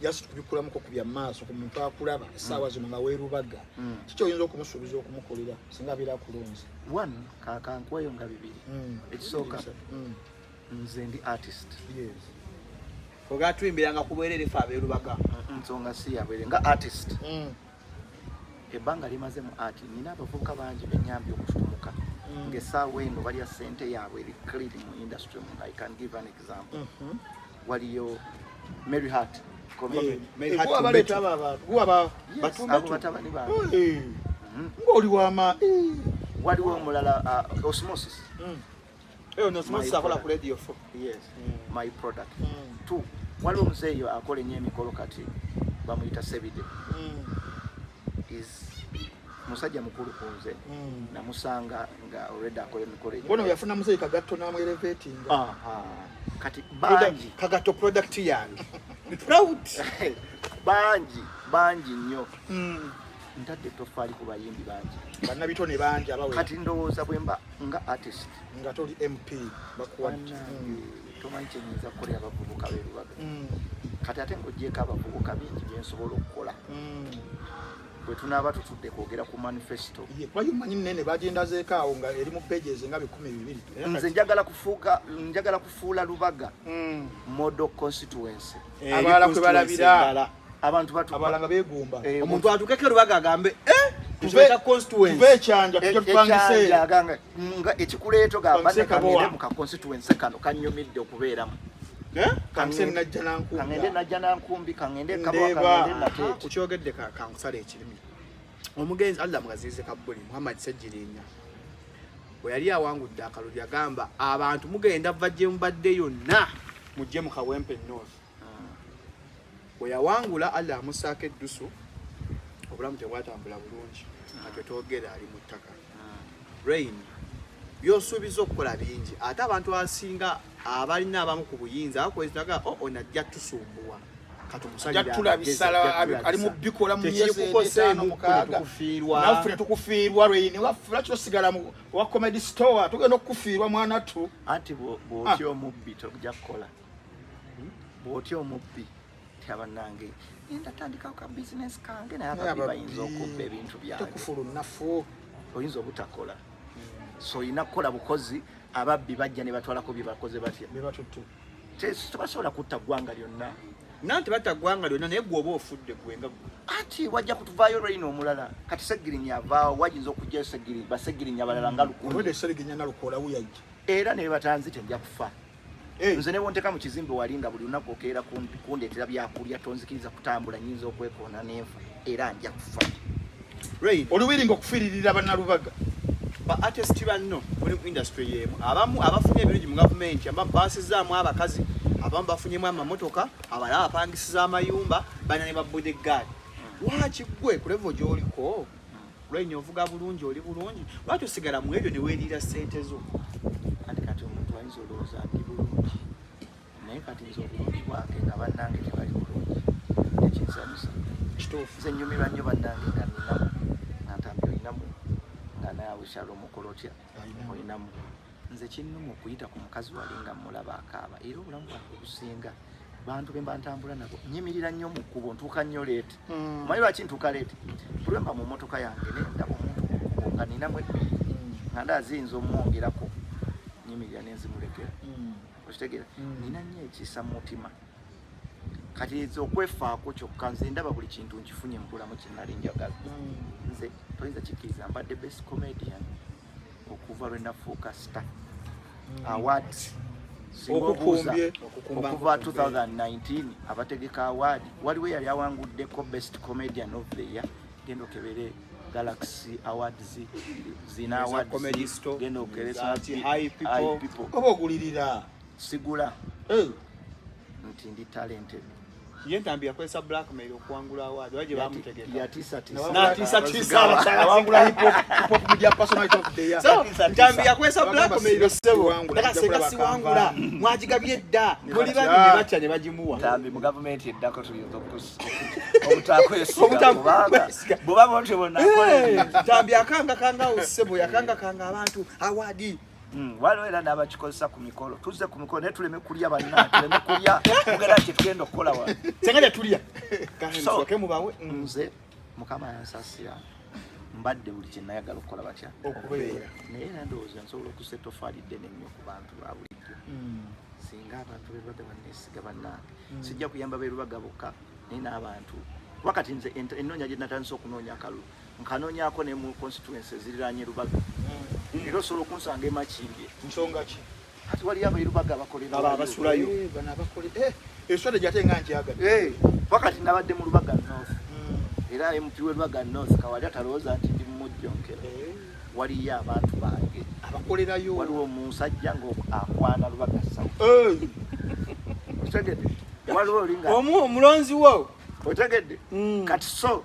just kubikulamuko ku byamaaso ku muntu akulaba essaawa zino nga weerubaga kiki oyinza okumusuubiza okumukolera singa abeera akulonze? One kankweyo nga bibiri. Ekisooka nze ndi artist. Yes. Ogatwimbiranga ku bwerere fe abeerubaga. Nsonga si yabwere nga artist. Ebbanga limaze mu art nina abavubuka bangi benyambye okututumuka ng'essaawa eno balya ssente yaabwe eri clear mu industry. I can give an example. Waliyo Mary Hart batabani bange ng'oli wama waliwo omulala Osmosis. Osmosis akola ku radio 4. Yes. My product. Two, waliwo omuzeeyo akola ennyo emikolo kati bamuyita Sebide. Is musajja mukulu ku nze namusanga nga already akola emikolo egyo. Bono yafuna muzeeyi Kagatto n'amwelevatinga. Kati bangi Kagatto product yange. Proud. bangi nnyo. Ntadde toffaali ku bayimbi bangi. Bannabitone bangi abawe. Kati ndowooza bwemba nga artist. Nga toli MP bakuwadde. Tomanyi kyenyinza kukolera abavubuka beerubaga. Kati ate ng'oggyeko abavubuka bingi byensobola okukola. Bwe tunaaba tutudde kwogera ku manifesto. Lwaki omanyi nnene bagendazeeko awo nga eri mu pages nga 1,200. Nze njagala kufuula Lubaga model constituency. Abalala kwe balabira. Abantu abalanga beegomba. Omuntu atukeke Lubaga agambe tuveeta constituency. Tuve ekyanja kyo tupangise. Nga ekikuleeto gamba kangende mu ka constituency kano kannyumidde okubeeramu. Kangende najja nankumbi kangende kabwa kangende nateeti. Kukyogedde kankusala ekirimi. Omugenzi Allah mugazize Kabuli Muhammad Sajjirinya bwe yali awangudde akalulu yagamba abantu mugenda vajje mbadde yonna mujje mu Kawempe North. Bwe yawangula Allah amusaako eddusu obulamu tebwatambula bulungi atwe twogera ali mu ttaka. Rain byosuubiza okukola bingi ate abantu abasinga abalina abamu ku buyinza abakwezitaga onajja tusumbuwa katumusalira tulabisala ali mu bikola mu myezi etaano mukaaga naffe tukufiirwa Rain wafula kyosigala mu wa comedy store tugenda okufiirwa mwana tu anti bw'otyo omubbi tojja kukola bw'otyo omubbi tyabannange ndatandikawo ka business kange naye ababbi bayinza okubba ebintu byange tekufulu nnafu oyinza obutakola so olina kukola bukozi ababbi bajja ne batwalako bye bakoze batya bebatuttu tebasobola kutta ggwanga lyonna nanti batta ggwanga lyonna naye gwoba ofudde gwenga ati wajja kutuvaayo Rain omulala kati Segirinya avaawo wajinza okujjayo Basegirinya balala nga 1000 Segirinya nalukola wuyajja era ne batanzi tenja kufa. Nze ne bonteka mu kizimbe wali nga buli lunaku okeera kundeetera byakulya tonzikiriza kutambula nyinza okwekoona n'enfa era nja kufa. Rain oluwiringa okufiiririra bannalubaga ba artist banno muri mu industry yemu abamu abafunye ebirungi mu government abamu basizaamu abakazi abamu bafunyemu amamotoka abalala bapangisiza amayumba bana ne bodyguard. Lwaki gwe ku level gy'oliko Rain ovuga bulungi oli bulungi lwaki osigala mu ebyo ne weerira ssente zo? Ati kati omuntu ayinza olowooza ndi bulungi naye kati nze obulungi bwange nga bannange tebali bulungi ekinsanyusa kituufu. Nze nnyumirwa nnyo bannange nga ninamu nga ntambi olinamu nga naawe Shalo mukola otya olinamu. Nze kinnuma okuyita ku mukazi wali nga mulaba akaaba era obulamu bwange obusinga bantu be mbantambula nabo nyimirira nnyo mu kkubo ntuuka nnyo leeti. Manyi lwaki ntuuka leeti? Tulwemba mu mmotoka yange nendaba omuntu mu kkubo nga ninamu ebbiri nga ndaziyinza omwongerako nyimirira nenzimulekera. Okitegeera nina nnyo ekisa mu mutima kati nze okwefaako kyokka nze ndaba buli kintu nkifunye mu bulamu kye nnali njagala. Nze Kikiza mbadde best comedian okuva lwe nafuuka star awards okukumbye okuva 2019 abategeka award waliwo yali awanguddeko best comedian of the year genda okebere Galaxy Awards zina awards genda okeresa high people oba ogulirira sigula nti ndi talented yentambi yakwesa blackmail okuwangula award waje bamutegeka yatisa awangula hip hop media personality of the year so ntambi yakwesa blackmail sebo nakaseka siwangula mwajigabye dda buli bani ne bacha ne bajimuwa ntambi mu government eddako tuyinza obutakwesiga boba bonte bonna ntambi yakanga sebo yakanga abantu award waliwo era n'abakikozesa ku mikolo tuzze ku mikolo naye tuleme kulya banna tuleme kulya mugera kye tugenda okukola wa tenganya tulya soke mubawe nze mukama yansasira mbadde buli kye nayagala okukola batya okubeera naye era ndowooza nsobola okuseeta ofaalidde n'ennyo ku bantu ba bulijjo singa abantu beerubaga banneesiga bannange sijja kuyamba beerubaga bokka naye n'abantu wakati nze ennoonya gye natandise okunoonya akalulu nkanoonyako ne mu constituency eziriraanye Lubaga era osobola okunsanga emakindye nsonga ki kati waliyo abeerubaga abakolera abasulayo bana abakolera eswade gyate nga nkyagala wakati nabadde mu Lubaga North era MP we Lubaga North kawali atalowooza nti ndi mumujjonkera waliyo abantu bange abakolerayo waliwo omusajja ng'akwana Lubaga South otegedde waliwo olinga omulonzi wo otegedde kati so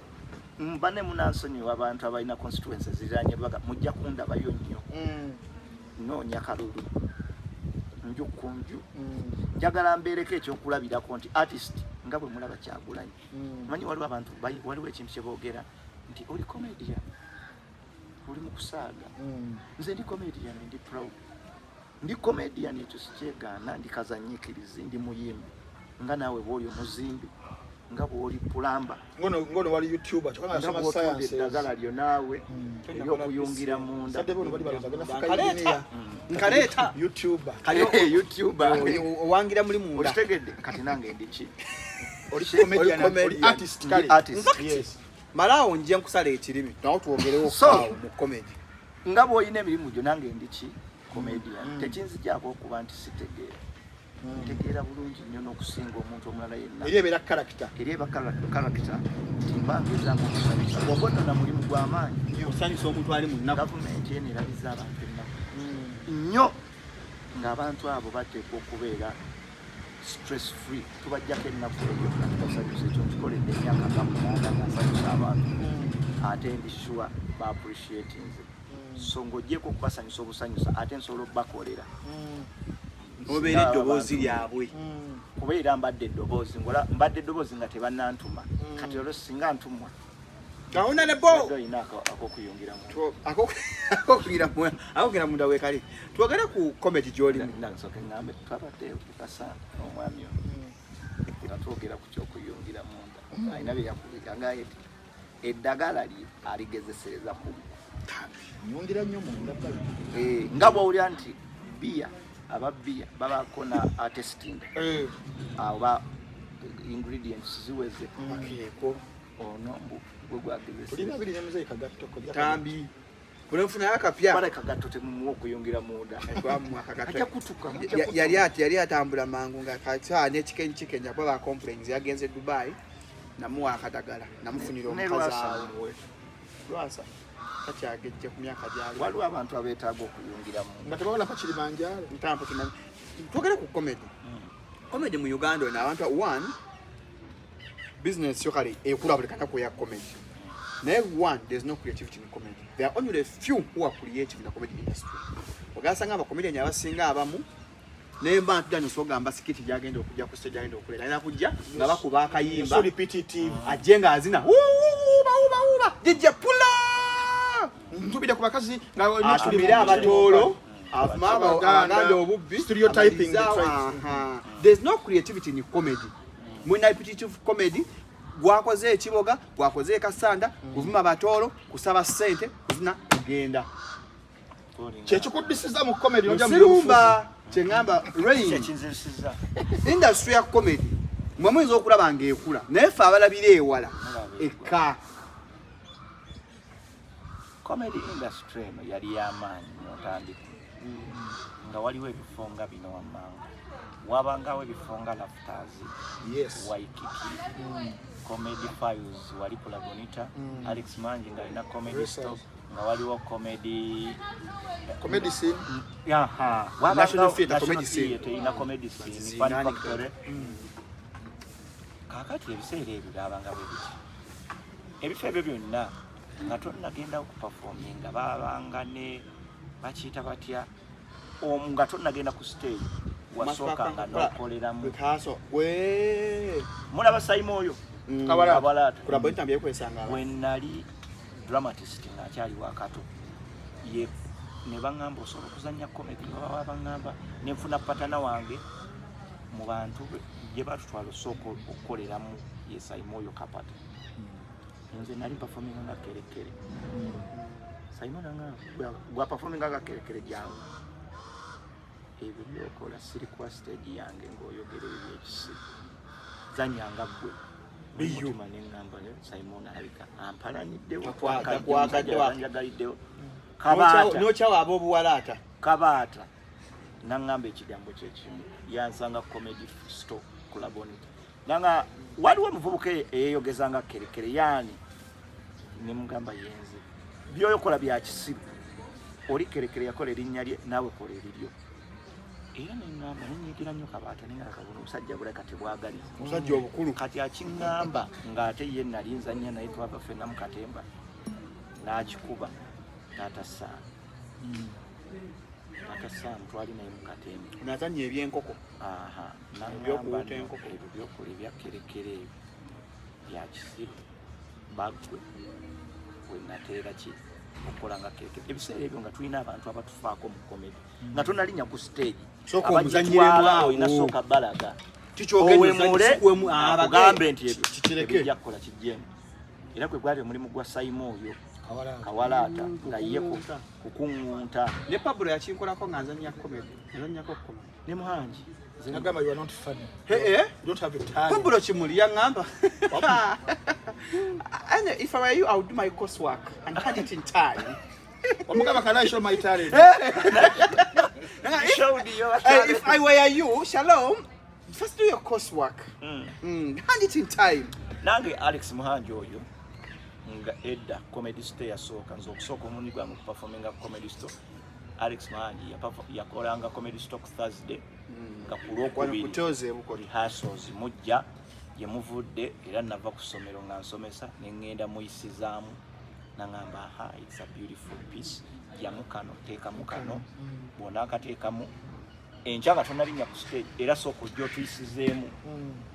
mbane munansonyiwa abantu abalina constituency ziranye Lubaga mujja kundabayo nnyo noonya kalulu nju kunju njagala mbeereko ekyokulabirako nti artist nga bwe mulaba Kyagulanyi manyi waliwo abantu waliwo ekintu kye boogera nti oli comedian oli mu kusaaga nze ndi comedian ndi proud ndi comedian ekyo sikyegaana ndi kazanyiikirizi ndi muyimbi nga naawe bw'oli omuzimbi nga bw'oli pulamba ngono wali YouTuber kyokanga nasoma science eddagala lyo naawe eryokuyungira munda nkaleeta YouTuber owangira muli munda okitegedde kati nange ndi ki oli comedian artist kale yes malaawo nje nkusala ekirimi nawo tuwogerewo mu comedy nga bw'olina emirimu gyo nange ndi ki comedian tekinzigyako okuba nti sitegeera ntegeera bulungi nnyo n'okusinga omuntu omulala yenna eryebera character nti mbangeza okusanyusa bw'obona na mulimu gw'amaanyi osanyusa omuntu ali mu nnaku gavumenti eno erabiza abantu ennaku nnyo ng'abantu abo bateekwa okubeera stress free tubajjako ennaku eyo natubasanyusa ekyo nkikoledde emyaka nga 8 nga nsanyusa abantu ate ndi sure ba appreciatinze so ng'oggyeko okubasanyusa obusanyusa ate nsobola okubakolera obeera eddoboozi lyabwe kubeera mbadde eddoboozi nga tebannantuma kati olwo singa ntumwa gawuna ne bo olina akokuyungira akokira munda wekali twogere ku comedy gy'olimu nsooke ngambe twabadde kukasa n'omwami ono nga twogera ku kyokuyungira munda alina bye yakubiganga eti eddagala aligezesereza ku nyungira nnyo munda nga bw'owulira nti bia ababia babako na testing aba ingredients ziweze akeko ono bwe gwagezesa kulina bili nyamuze kagato ko tambi kulefuna yakapya bale kagato temu okuyongira muda kwamu akagato acha kutuka yali atambula mangu nga kata ne chicken yabo ba complaints yagenze Dubai namuwa akadagala namufunira omukaza lwasa kachagejje ku myaka gyali waliwo abantu abeetaaga okuyungira mu nga tebawona ko Kilimanjaro ntampo kimanyi twogere ku comedy mu Uganda na abantu one business yokali ekula buli kata ko ya comedy one there's no creativity in comedy there are only a few who are creative in the comedy industry ogasanga aba comedian abasinga abamu nemba ntujja nsogamba sikiti gyagenda okujja ku stage agenda okulera ina kujja nga bakuba akayimba so repetitive ajenga azina uba DJ pula ntubide ku bakazi nga atubira abatolo afumaba aganda obubbi stereotyping there's no creativity in comedy mwina repetitive comedy gwakoze ekiboga gwakoze kasanda kuvuma abatolo kusaba sente kuzina kugenda kyekikudisiza mu comedy nojja mulumba kyengamba rain kinzisiza industry ya comedy mwamwenza okulaba ng'ekula naye fe abalabira ewala eka comedy industry eno yali y'amaanyi n'otandika nga waliwo ebifo nga bino wammanga wabangawo ebifo nga Lafters, Waikiki, Comedy Files wali Pula Bonita, Alex Manji nga alina Comedy Store, nga waliwo comedy scene, National Theatre Comedy Scene, ina Comedy Scene, Fun Factory. Kakati ebiseera ebyo byabanga bwe biti. Ebifo ebyo byonna nga tonnagenda okuperforminga babanga ne bakiyita batya nga tonnagenda ku stage wasooka nga n'okoleramu mulaba Simon oyo Kabalata we nali dramatist ng'akyali wakato ye ne baŋŋamba osobola okuzannya comedy nga baba baŋŋamba ne nfuna patana wange mu bantu gye batutwala osooka okukoleramu ye Simon oyo Kapata nze nali performing nga kerekere Simon gwa performing nga kerekere jangu ebyo byokola siri kwa stage yange ng'oyogera ebyekisibu zanyanga ggwe biyo manengamba ne Simon alika ampalaniddewo njagaliddeo Kabata nochawa abo buwalata Kabata nangamba ekigambo kyekimu yansanga Comedy Store Kulabonita nanga waliwo omuvubuka eyeyogezanga kerekere yani nemugamba yenze byoyokola bya kisibu oli kerekere yakola erinnya lye nawe kola eriryo era nengamba nenyigira nnyo Kabata nengalakabona omusajja bulaka tebwagaliza omusajja obukulu kati akingamba ng'ate ye nali nzannya naye twava ffenna mu katemba n'akikuba Tata Sam twali naye mu katemba nazannya ebyenkoko nangamba ebyo byokola ebyakerekere bya kisibu baggwe we nateera ki okukola nga kerekere ebiseera ebyo nga tulina abantu abatufaako mu komedi nga tonalinya ku stage abajitwala olina sooka balaga agambe nti ebyo kukola kijjemu era kwe gwali omulimu gwa Simon oyo Kawalata nga ye kukuŋŋunta ne Pablo yakinkolako nga nzannya comedy ne Muhanji nagamba you are not funny. You don't have a time. Pablo Chimuli yangamba and if I were you I would do my coursework and hand it in time. Omugaba can I show my talent? If I were you, Shalom, first do your coursework. Hand it in time. Nange Alex Muhanji oyo nga edda Comedy Store yasooka nze okusooka omulundi gwange okuperforminga Comedy Store. Alex Muhanji yakolanga Comedy Store ku Thursday nga ku Lwokubiri rehearsals mujja ye muvudde era nava ku ssomero nga nsomesa ne ŋŋenda muyisizaamu nangamba it's a beautiful piece jamu kano teekamu kano bw'ona akateekamu enkya nga tonalinya ku stage era sooka ojja otuyisizeemu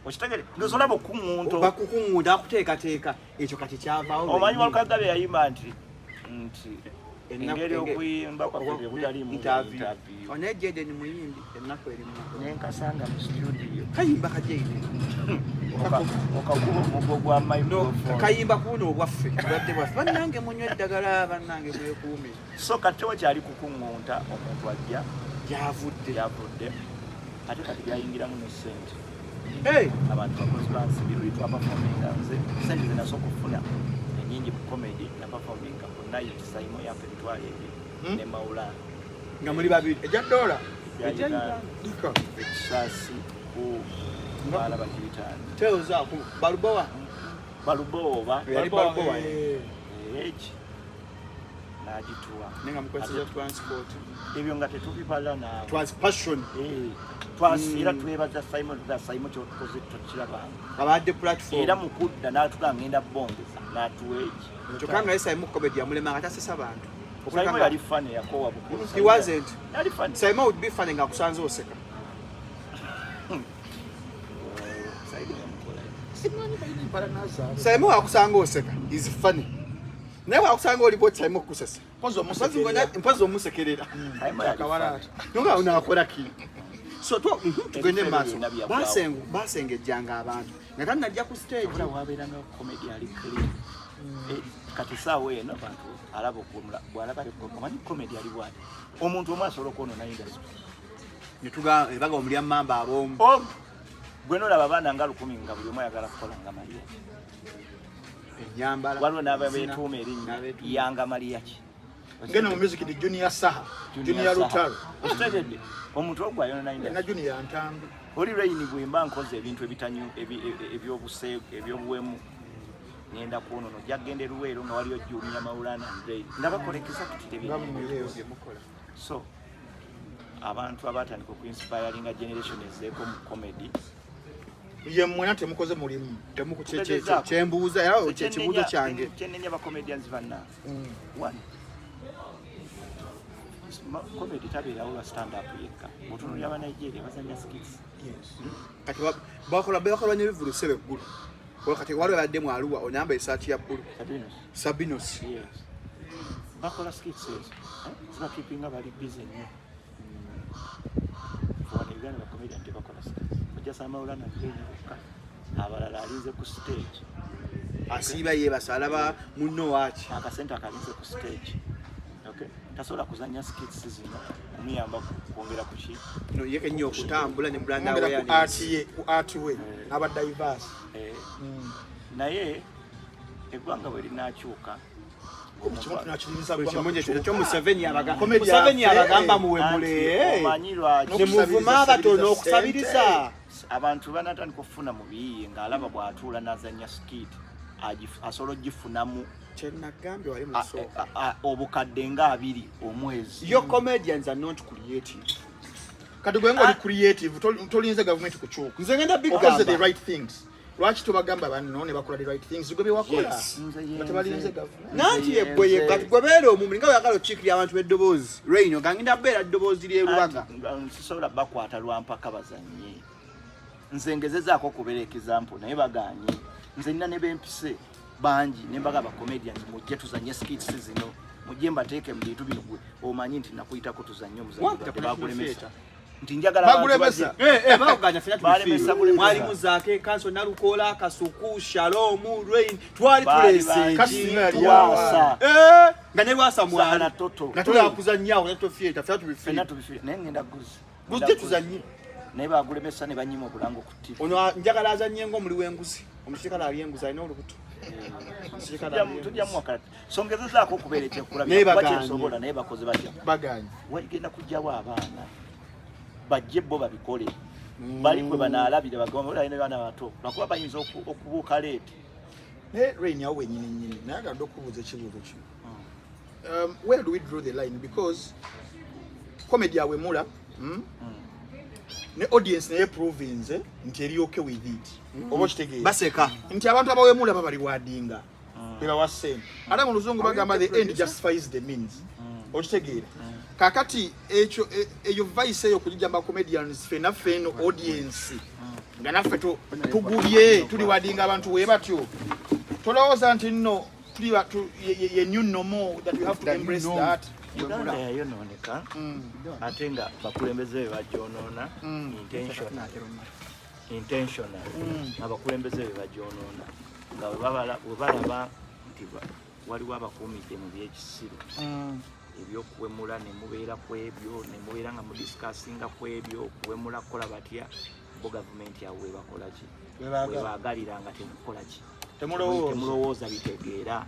okitegere ng'osolaba okukuŋŋunda akuteekateeka ekyo kati kyavaawo omanyi Walukagabe yayimba nti engeri okuyimba kwaffe butalimu interview onaye Jaden muyimbi ennaku erimu nenkasanga mu studio kayimba kajeide okakuba omugo gwa microphone kayimba kuno obwaffe badde bwaffe bannange munywa eddagala bannange mwekuume so kati kyali kukuŋŋunta omuntu ajja yavudde ate kati byayingiramu ne ssente abantu bakozi bansibirwe twapafominga nze sente zenasooka okufuna enyingi mu comedy na performinga ku night Simon yaffe emitwalo ebiri ne Maulana nga muli babiri ejja dola ekisasi ku bala bakiyitaani teoza ku balubowa eki n'agituwa nenga mukwesiza transport ebyo nga tetubibala naawe transpassion era twebaza Simon kyotukoze tokirabanga abadde platform era mukudda n'atuga ngenda bongeza n'atuwa eki kyokka nga Simon comedy yamulema nga tasesa bantu Simon yali funny yakowa bukulu he wasn't yali funny Simon would be funny nga kusanze oseka Simon akusanga oseka is funny naye akusanga oli bot Simon kusesa mpozi omusekerera nonga unakola ki so tugende maaso basengejjanga abantu nga tanajja ku stage wabeeranga comedy ali clean kati saawa eno abantu alaba okumula bw'alaba omanyi comedy ali bwati omuntu omu asobola okwonoona industry ebaga omulya mamba ab'omu gwe nolaba abaana nga 1000 nga buli omu ayagala kukola nga Maria Enyambala. Waliwo n'ababeetuuma erinnya Yanga Mariachi. Ngena mu music di Junior Saha, Junior Lutalo. Otegedde omuntu ogwo ayona nayo na Junior Ntambi. Oli Rain bwemba nkoze ebintu ebitanyu ebyobuse ebyobuwemu ngenda kuonono jagende Luweero nga waliyo Junior Maulana Andre ndabakolekeza tutire mukola. So abantu abatandika okuinspiringa generation ezeko mu comedy ye mwena temukoze mulimu temukuchechecho chembuuza yawo chechibuzo kyange chenenya ba comedians banna one comedy tabira ula stand up yeka mutundu ya Nigeria bazanya skits kati bakola nyebivulo sebe gulu wakati wale badde mu Arua onyamba isachi ya bulu Sabinos yes bakola skits zina keeping abali busy nyo for the gana comedian te bakola skits kujja Maulana Ndeka abalala alize ku stage asiba ye basalaba munno wachi akasenta akalize ku stage okay tasola kuzanya skits zino kumuyamba kuongera ku chi no yeke nnyo okutambula ne brand awareness ku art we aba diverse naye eggwanga bwe linakyuka kyo Museveni abagamba muwemule ne muvuma abatono okusabiriza abantu banatandika okufuna mu biyiye ng'alaba bw'atuula n'azanya skit asobola ogifunamu kyenagambye wali musooka obukadde nga 2 omwezi. Your comedians are not creative. Kati gwe ngoli creative tolinze government kuchuka nze ngenda big gamba the right things lwaki tubagamba banno ne bakola the right things gwe bewakola batabalinze government nanti yegwe kati gwe beere omumuli nga yakala okikira abantu beddobozi Rain gangenda beera ddobozi lyerubaga sisobola bakwata lwampaka bazanye nze ngezezaako okubeera example naye baganye nze nina ne bempise bangi nembaga ba comedians mujje tuzanye skits zino mujje mbateeke mu bintu bino gwe omanyi nti nakuyitako tuzanye omuzanyo bagulemesa nti njagala bagulemesa baganya fena balemesa mwali muzaake kanso nalukola kasuku Shalom Rain twali tulese kasina liwasa nga ne lwasa mwana toto natula kuzanya awo nato theater fena tubifie nengenda guzze tuzanye naye bagulemesa ne banyima obulango ku TV ono njagala azanye ngo muli wenguzi omushikala ali enguzi alina olubuto tujja mwakati songezezaako okubeera ekyekulabya bakyensobola naye bakoze batya baganya wagenda kujjawo abaana bajje bo babikole bali kwe banaalabira bagamba olina baana bato bakuba bayinza okubuuka leeti naye Rain yawe nyini naye agadde okubuuza ekibuuzo kino where do we draw the line because comedy awemula ne audience naye province nti eri okay with it obo kitegeera baseka nti abantu abawemula baba liwadinga beba wasente ate mu luzungu bagamba the end justifies the means okitegeera kakati eyo vice eyo kujjamba comedians fena audience nga naffe tugubye tuli wadinga abantu we batyo tolowooza nti nno tuli ye new normal that we have to embrace that Uganda yayonooneka ate nga bakulembeze be bajoonoona intentional abakulembeze be bajoonoona nga we balaba nti waliwo abakuumidde mu byekisiru ebyokuwemula ne mubeera ku ebyo ne mubeera nga mudiscussinga ku ebyo okuwemula kukola batya bo gavumenti yawe webakola ki webaagalira nga temukola ki temulowooza bitegeera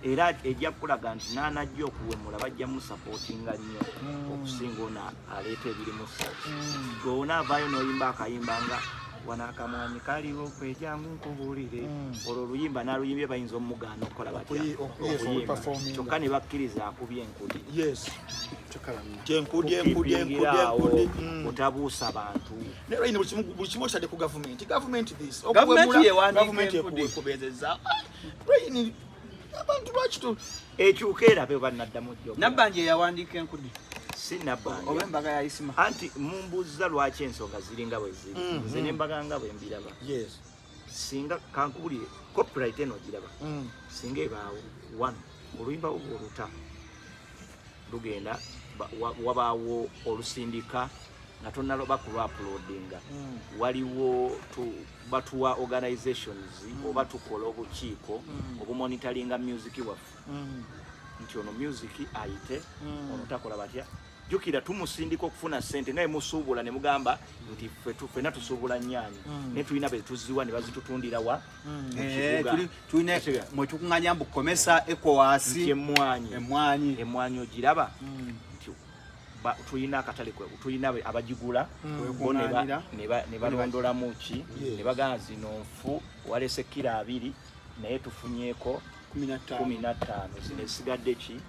era ejja kulaga nti naanajja okuwemula bajja musapootinga nnyo okusinga ono aleeta ebirimu gwe onaavaayo n'oyimba akayimba nga wanakamwanyi kaliwo kwejangu nkubuulire olwo oluyimba n'aluyimbye bayinza omugaana okukola batya okuyimba kyokka ne bakkiriza akubye enkudi otabuusa abantu buli kimu okitadde ku gavumenti ekubezeza abantu lwakito ekyuka erabe bannaddamu jjo nabbanje yawandiika enkudi sinabanja oba embaga ya isima anti mumbuuza lwaki ensonga ziringa bwe ziri nze nembaga nga bwe mbiraba singa kankubulire copyright eno giraba singa ebaawo one oluyimba oluta lugenda wabaawo olusindika nga tonnaloba kulwapulodinga waliwo batuwa organizations oba tukola obukiiko obumonitoringa music waffe nti ono music ayite ono takola batya jukira tumusindika okufuna ssente naye musuubula ne mugamba nti ffenna tusuubula nnyaanya naye tulina be tuziwa ne bazitutundira wa tulina mwe tukuŋŋanya mbu komesa ekowasi emmwanyi ogiraba nti tulina akatale tulina abagigula ne balondolamu ki ne bagamba zino nfu walese kilo 2 naye tufunyeeko 15 zino esigadde ki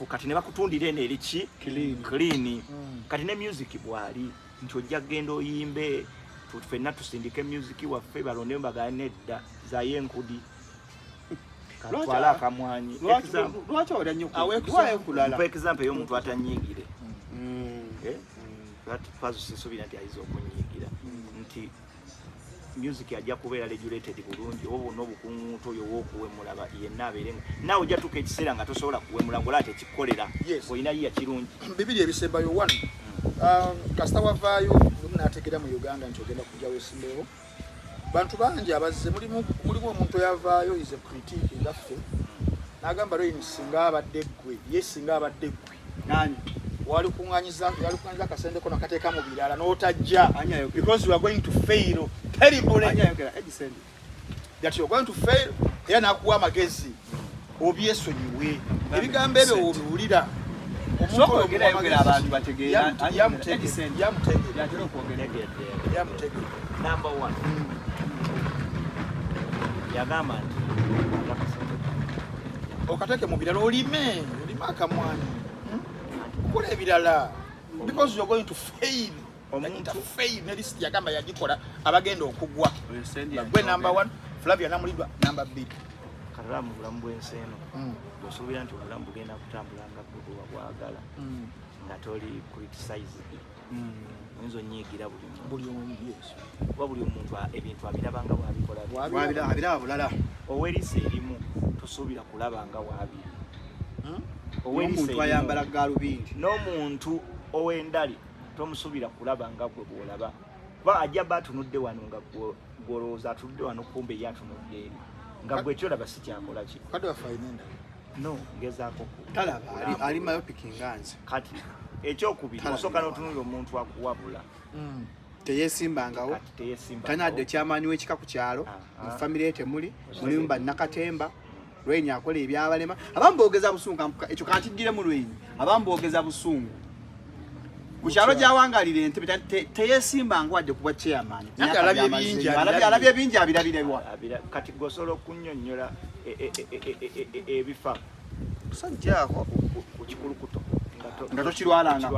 kati ne bakutundira eno eri ki clean kati ne music bwali nti ojja genda oyimbe ffenna tusindike music waffe balonde mbagala nedda zaye enkudi katwala akamwanyi lwaki olya nnyo for example ey'omuntu atanyiigire pazo sinsuubira nti ayinza okunyiigira nti music ajja kubeera regulated bulungi oba n'obukunguuto oyo w'okuwemula yenna abeerenga naawe ojja tuka ekiseera nga tosobola kuwemula ng'olaba tekikolera olina yiya kirungi bibiri ebisembayo 1 kasita wavaayo lumu n'ategeera mu Uganda nti ogenda kujja weesimbeewo bantu bangi abazze mulimu omuntu yavaayo is a critique ngaffe n'agamba lwini singa abadde ggwe ye singa abadde ggwe nani walikuŋŋanyiza akasendeko nakateeka mu birala n'otajja because you are going to fail terribly that you are going to fail era n'akuwa amagezi obyesonyiwe ebigambo ebyo obiwulira omukoyogera abantu bategeera number 1 yagamba nti okateke mu birala olime akamwani okola ebirala because you are going to fail omuntu fail ne list yagamba yagikola abagenda okugwa gwe number 1 Flavia namulidwa number 2 kalala mu bulamu bw'ensi eno osuubira nti obulamu bugenda kutambula nga gwe bwagala nga toli criticize oyinza onyiigira buli omuntu ebintu abiraba nga abiraba bulala ow'eriisa erimu tosuubira kulaba nga waabiri omuntu ayambala galubindi n'omuntu ow'endali tomusuubira kulaba nga gwe bw'olaba kuba ajja ba atunudde wano nga gwolowooza atunudde wano kumbe ye atunudde eri nga gwe kyolaba si kyakola ki no ngezaako talaba ali myopic nganze kati ekyokubiri osooka n'otunulira omuntu akuwabula teyeesimbangawo tanadde kyamaanyi w'ekika ku kyalo mu famire temuli mulimu bannakatemba Lwenyi akola ebyabalema abamu boogeza busungu ekyo kantiddire mu Lwenyi abamu boogeza busungu ku kyalo gy'awangalira entebe teyeesimbanga wadde kuba chairman alabye bingi abirabirewa kati gosobola okunnyonnyola ebifa kusajjaako ku kikulukuto nga tokirwalanga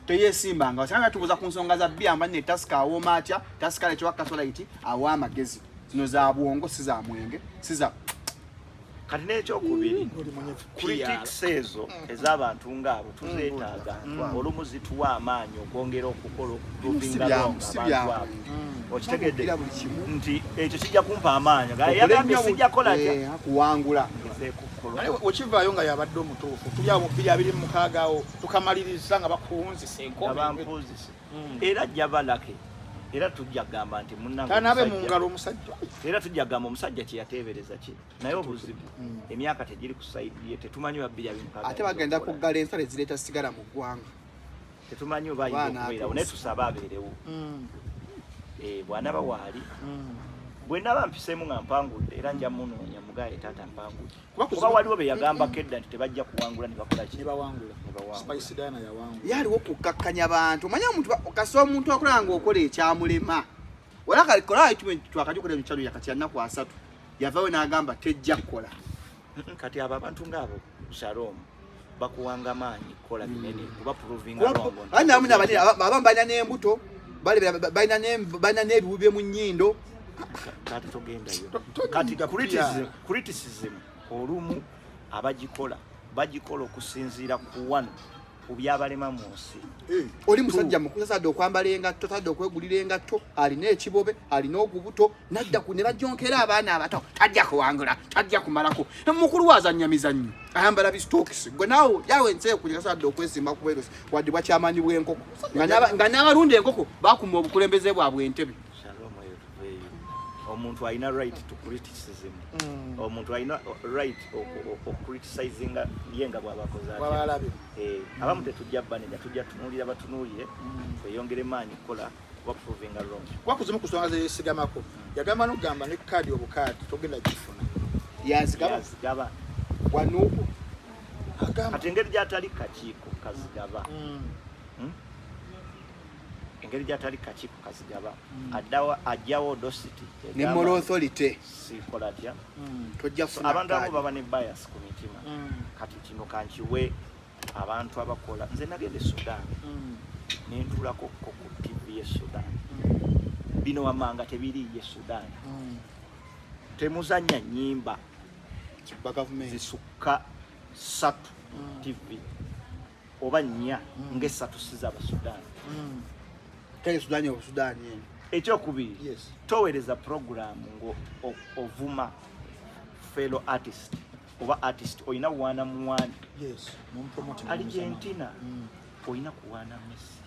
teyeesimbanga osanga tubuuza ku nsonga za byamba ne tasika awooma atya tasika lekiwa kasolaiti awa amagezi zino za bwongo si za mwenge si za kati n'ekyokubiri critics ezo ez'abantu ng'abo tuzeetaaga olumu zituwa amaanyi okwongera okukola okuvinga abantu abo okitegedde nti ekyo kijja kumpa amaanyi yagambye sijja kola kuwangula okivaayo nga yabadde omutuufu tulyawo mu 2026 awo tukamaliriza nga bakuwunzise enkoabampuuzise era jja balake era tujja gamba nti munnanabe mu ngalo omusajja era tujja gamba omusajja kyeyateebereza ki naye obuzibu emyaka tegiri ku sayidi ye tetumanyi wa 2026 ate bagenda kuggala ensale zireeta sigala mu ggwanga tetumanyi oba ayinza okubeerawo naye tusaba abeerewo bw'anaba waali bwe naba mpiseemu nga mpangudde era nja munoonya mugaye taata mpangudde kuba waliwo be yagambako edda nti tebajja kuwangula ne bakola ki yaliwo okukkakkanya bantu omanya omuntu kasita omuntu akola nga okola ekyamulema wala kalikola twakagikola mu kyalo yakati yannaku 3 yavaayo n'agamba tejja kukola kati abo abantu ng'abo Shalom bakuwanga maanyi kola binene kuba provinga longo abamu balina n'embuto balina n'ebiwubye mu nnyindo kati togendayo kati criticism olumu bagikola okusinziira ku wano ku byabalema mu nsi oli musajja mukulu sadde okwambala engatto sadde okwegulira engatto alina ekibobe alina ogubuto nadda ku ne bajonkera abaana abato tajja kuwangula tajja kumalako mukulu wazannya mizannyo ayambala bistokisi gwe naawe yawe ense kunyika sadde okwesimba ku bwerosi wadde bwakyamanyi bw'enkoko nga n'abalunda enkoko bakuma obukulembeze bwabwe entebe omuntu alina right to criticism omuntu alina right criticizing yenga bwabakoze abamu tetujja banenya tujja tunuulira batunuulire tweyongere maanyi kukola kuba proving wrong wakuzimu ku nsonga zesigamako yagamba n'okugamba ne kaadi obukaadi togenda gifuna yazigaba wanuupo ate engeri gyatali kakiiko kazigaba engeri gyatali kakiiko kazigaba ajjawo dosity ne moral authority sikola atya tojja kufuna abantu abo baba ne bias ku mitima kati kino kankiwe abantu abakola nze nagende Sudan nentuulako ku TV ye Sudan bino wamanga tebiri ye Sudan temuzanya nyimba zisukka 3 TV oba 4 ng'esatu sizaba Sudan kale Sudan yo Sudan yene ekyokubiri towereza program ngo ovuma fellow artist oba artist oyina wana muwani Argentina oyina kuwana Messi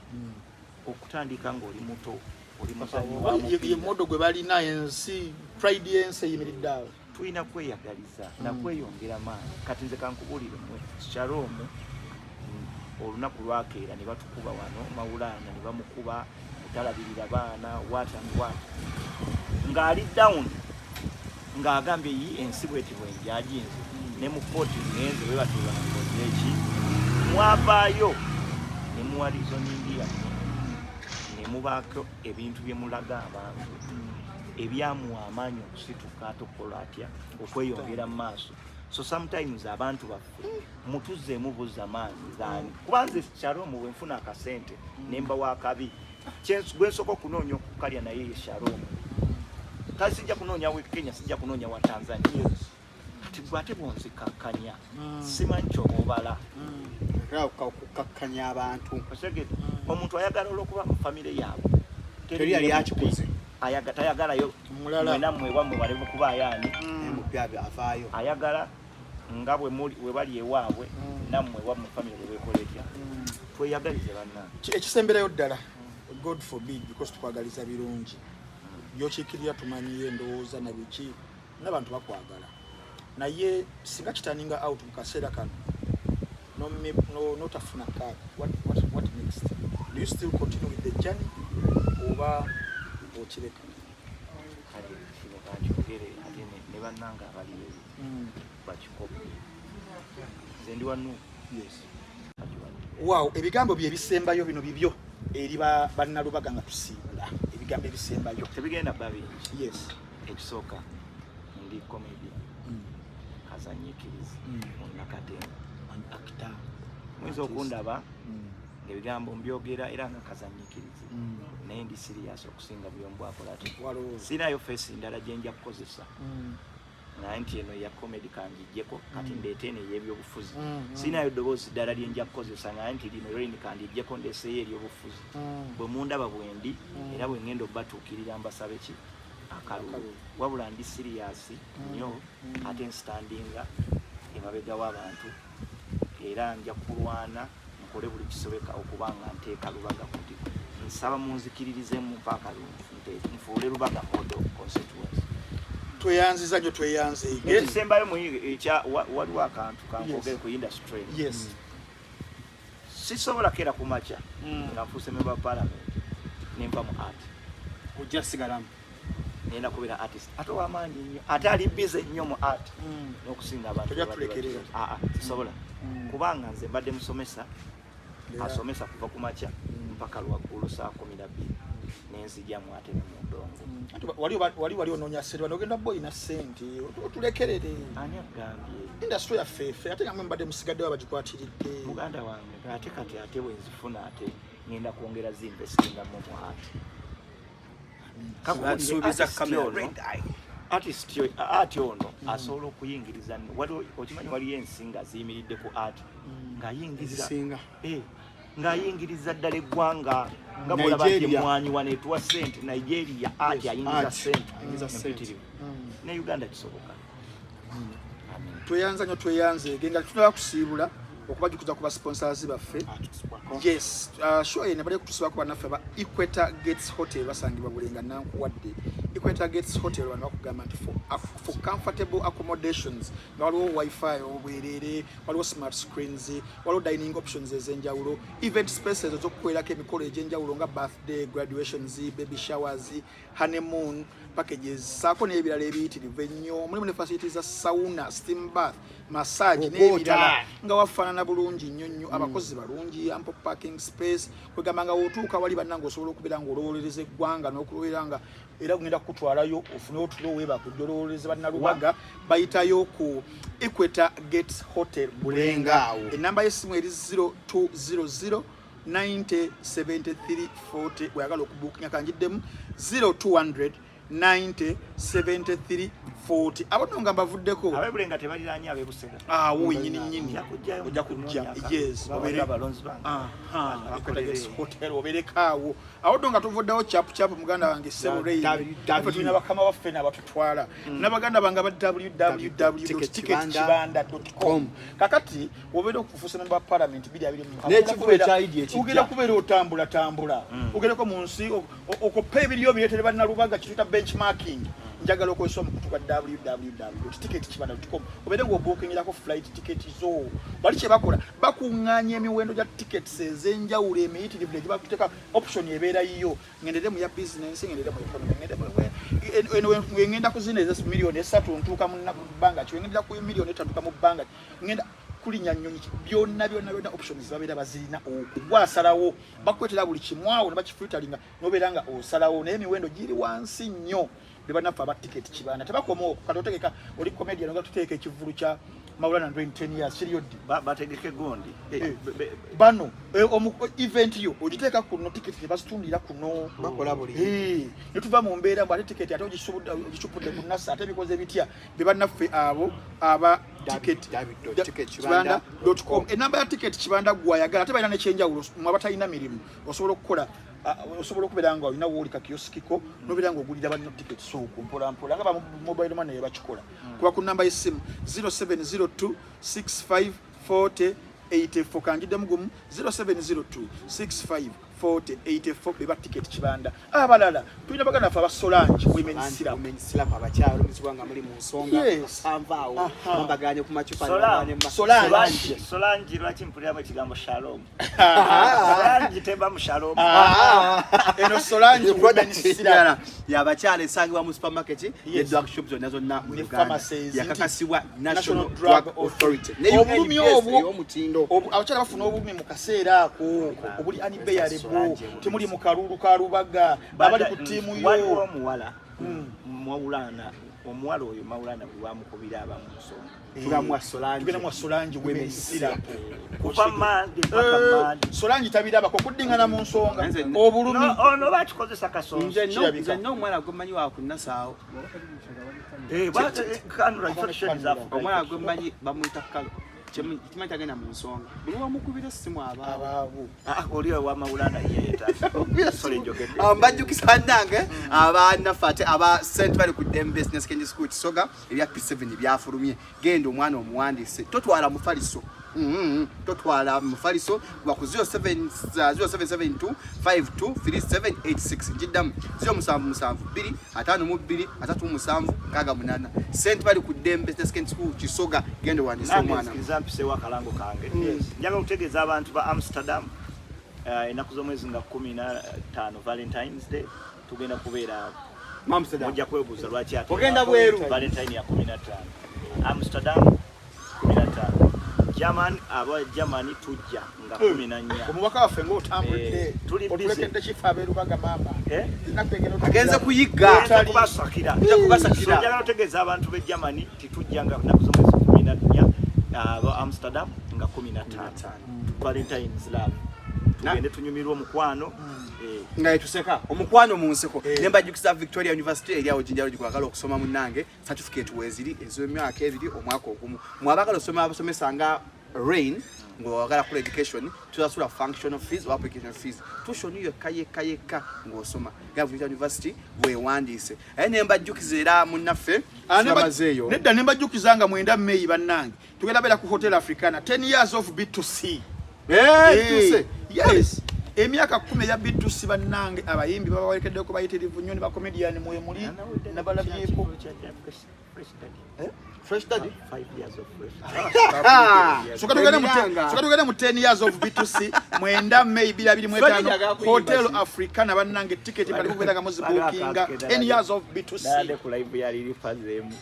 okutandika ng'oli muto oli muzanyi ye modo gwe balina ensi pride yensi eyimiridde awo tulina kweyagaliza nakweyongera maanyi kati nze kankubulire mwe Shalom olunaku lwakeera ne batukuba wano Mawulana ne bamukuba talabirira baana watangwa ng'ali down ng'agambye yi ensi bweti bwenjajinze ne mu poti ngenze we batula ngozeeki mwavaayo ne muwalizo n'india ne mubaako ebintu bye mulaga abantu ebyamuwa amaanyi okusituka atokola atya okweyongera mu maaso so sometimes abantu baffe mutuzeemu buza maanyi gaani kubanze Shalom bwenfuna akasente nemba wakabi gwensooka okunoonya okukalya naye ye Shalom kale sijja kunoonya we Kenya sijja kunoonya wa Tanzania kati bwate bonzikakkanya simanyi kyobala okukakkanya abantu omuntu ayagala olw'okuba mu famire yaabwe teri yali akikoze tayagalayo mwena mwewamwe bali mukuba ayaani mupyabe avaayo ayagala nga bwe bali ewaabwe nammwe wammwe famire bwe bekola etya tweyagalize banna ekisemberayo ddala God forbid because tukwagaliza birungi byokiikirira tumanyiye endowooza na biki n'abantu bakwagala naye singa kitaninga out mu kaseera kano notafuna kaadi what next do you still continue with the journey oba okireka kale kino kankyogere ate ne bannanga abaliyo bakikopi nze ndi wanu wow ebigambo bye bisembayo bino bibyo eri bannalubaga nga tusiibula ebigambo ebisembayo tebigenda babingi yes ekisooka ndi comedian kazanyikiriza munnakatemba actor muyinza okundaba ebigambo mbyogera era nga kazanyikiriza naye ndi serious okusinga byombwakola ati sinayo face ndala gyenja kukozesa naye nti eno ya comedy kanjijjeko kati ndeete eno ey'ebyobufuzi sinayo ddoboozi ddala lyenja kukozesa naye nti lino lyoyini kandijjeko ndeeseeyo ery'obufuzi bwe mundaba bwendi era bwe ngenda obbatuukirira mbasabe ki akalulu wabula ndi serious nnyo ate nstandinga emabega w'abantu era nja kulwana nkole buli kisobeka okuba nga nteeka lubaga kuti nsaba munzikiririzemu mpaka nfuule lubaga modo constituency tweyanziza nyo tweyanze ekisembayo waliwo akantu kankogere ku industry yes sisobola kera kumaca nga nfuuse member parliament nemba mu art ojja sigalamu nenda kubeera artist ate wamaanyi nnyo ate ali busy nnyo mu art n'okusinga abantu sisobola kubanga nze mbadde musomesa asomesa kuva ku maca mpaka lwaggulu saa 12 nenzijjamu ate ne mu ndongo wali onoonya sente ogenda boyi na ssente otulekerere ani agambye industry yaffe ate nga mbadde musigaddewo abagikwatiridde muganda wange ate kati ate bwenzifuna ate ngenda kwongera zinvestingamu mu art ati ono asobola okuyingiriza okimanyi waliyo ensinga ziyimiridde ku art ng'ayingiriza ddala eggwanga nga bwolaba nti emwanyi waneetuwa sente Nigeria ati ayingiza sente empitirivu ne Uganda kisoboka tweyanza nyo tweyanze genga tunaba kusiibula okubajukuza ku ba sponsors baffe. Yes, show ene bali kutusaba ku banaffe ba Equator Gates Hotel basangibwa Bulenga nankuwadde. Equator Gates Hotel wano bakugamba nti for comfortable accommodations waliwo wifi obwerere, waliwo smart screens, waliwo dining options ezenjawulo, event spaces ez'okukolako emikolo egy'enjawulo nga birthday, graduations, baby showers, honeymoon packages, saako n'ebirala ebiyitirivu ennyo. Mulimu ne facilities za sauna, steam bath, massage n'ebirala nga wafaanana bulungi nnyo nnyo. Abakozi balungi, ample parking space, kwegamba nga otuuka wali bannanga osobola okubeera ng'olowolereza eggwanga n'okulowera nga era kugenda kutwalayo ofune otulo weeba kujjolowolereza bannalubaga bayitayo ku Equator Gates Hotel Bulenga. Enamba y'essimu eri 0200 90 73 40 bweyagala okubuukinya kanjiddemu 0200 90 73 40. Abantu nga bavuddeko abebulenga tebaliranye abebusega wowe nyini ojja kujja yes obere balonzi banga hotel oberekaawo awo donga tuvuddewo chap muganda wange Seborei tulina bakama baffe n'abatutwala n'abaganda bange aba www.ticketchibanda.com. kakati obeera okufuusa member parliament 2020 ugenda kubeera otambula ugereko mu nsi okopa ebiriyo bireetere bannalubaga kituyita benchmarking. Njagala okozesa omukutu gwa www.ticketchibanda.com obeere ng'obuukingirako flight ticket zo. Bali kye bakola bakuŋŋaanya emiwendo gya tickets ez'enjawulo emiyitirivu gye bakuteeka option ebeera yiyo. Ngendere mu ya business, ngendere mu economy, ngenda ku zino eza miliyoni 3 ntuuka mu bbanga ki, ngenda ku miliyoni 3 ntuuka mu bbanga, ngenda kulinya nnyonyi byonna options babeera bazirina okugwasalawo bakwetera buli kimwawo ne bakifilteringa n'obeera nga osalawo naye emiwendo giri wansi nnyo. Bebanaffe aba ticket kibanda tebakoma okukala otegeka oli comedian nga tuteeka ekivulu kya Maulana 10 years seriodi bategeke gondi bano event yo ogiteeka kuno ticket tebasitundira kuno bakola buli netuva mu mbeera bwate ticket ate ogicupudde ku nasa ate bikoze bitya bebanaffe abo aba ticketchibanda.com. enamba ya ticket kibanda gwayagala ate balina nekyenjawulo mwabatalina mirimu osobola okukola osobola okubeera nga olina woolika kiyosikiko nobeera nga ogulira banno ticket sooku mpolampola nga ba mobile money bakikola kuba ku namba y'essimu 0702 65 40 84 kanjiddemu gumu 0702 65 40 84 beba ticket kibanda. Abalala tulina baganda fa basolange women syrup abakyalo muzibwanga muri mu nsonga amvaawo bambaganye ku machupa solange lwaki mpuliramu ekigambo shalom solange temba mu shalom eno solange women syrup yabakyalo esangibwa mu supermarket ye drug shops zonna mu Uganda yakakasibwa National Drug Authority obulumi obwo abakyala bafuna obulumi mu kaseera ako obuli anibeyale temuli mu kalulu ka Lubaga abali ku tiimu yo omuwala omuwala oyo Maulana bwe bamukubira abamu nsonga tugenda mu Solange women syrup kuva mandi mpaka Solange tabirabako kuddingana mu nsonga obulumi ono bakikozesa kasonga nze no omwana gwemanyi wakunasaawo kanula information zafu omwana gwemanyi bamuyita kalo kimanya tagenda mu nsonga buli wamukubira simu abaawo oliyo wa Maulana yeeta sorry njogedde mbajjukisa nange abaana fate aba St. Valley ku Dembe Business Kenya School Kisoga ebya P7 byafulumye genda omwana omuwandiise totwala mufaliso totwala mufaliso wa ku 0772 523786 jiddamu 0772 552 337 St. Valley ku Dembe Business Kenya School Kisoga genda wandiise omwana mpise wakalango kange njaga kutegeeza abantu ba Amsterdam enaku z'omwezi nga 15 Valentine's Day tugenda kubeera Amsterdam ojja kwebuuza lwaki ogenda bweru Valentine ya 15 Amsterdam 15 German aba Germany tujja nga 14 omubaka waffe ng'otambudde otulekedde kifo abeerubaga mama agenze kuyigga kubasakira njagala otegeeza abantu b'e Germany titujja nga enaku z'omwezi 14 aba Amsterdam nga 15 Valentine's love tugende tunyumirwa omukwano nga etuseka omukwano mu nseko nembajjukisa Victoria University eriawo jinjalo gikwagala okusoma munnange certificate weziri ez'emyaka 2 omwaka ogumu mwabagala osoma abasomesa nga Rain ng'owagala kula education tusasula functional fees or application fees tushoni yekka ng'osoma Gavumenti University wewandiise aye ne mbajjukiza era munnaffe bamazeeyo nedda ne mbajjukiza nga 9 May bannange tugenda beera ku Hotel Africana 10 years of B2C. Yes. Emyaka 10 ya B2C bannange abayimbi babawerekeddeko bayitirivu nnyo ne bakomedian mwe muli nabalabyeko fresh study 5 years of fresh. Sokatugende mu 10 years of B2C 9 May 2025 Hotel Africana bannange ticket bali kubeera nga muzi bookinga 10 years of B2C. Dade ku live yali lifazeemu.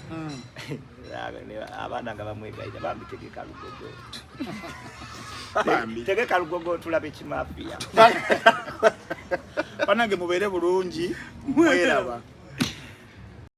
Abaana nga bamwegaira bambitegeka lugogo. Tegeka lugogo tulabe kimafia. Bannange mubeere bulungi mweraba.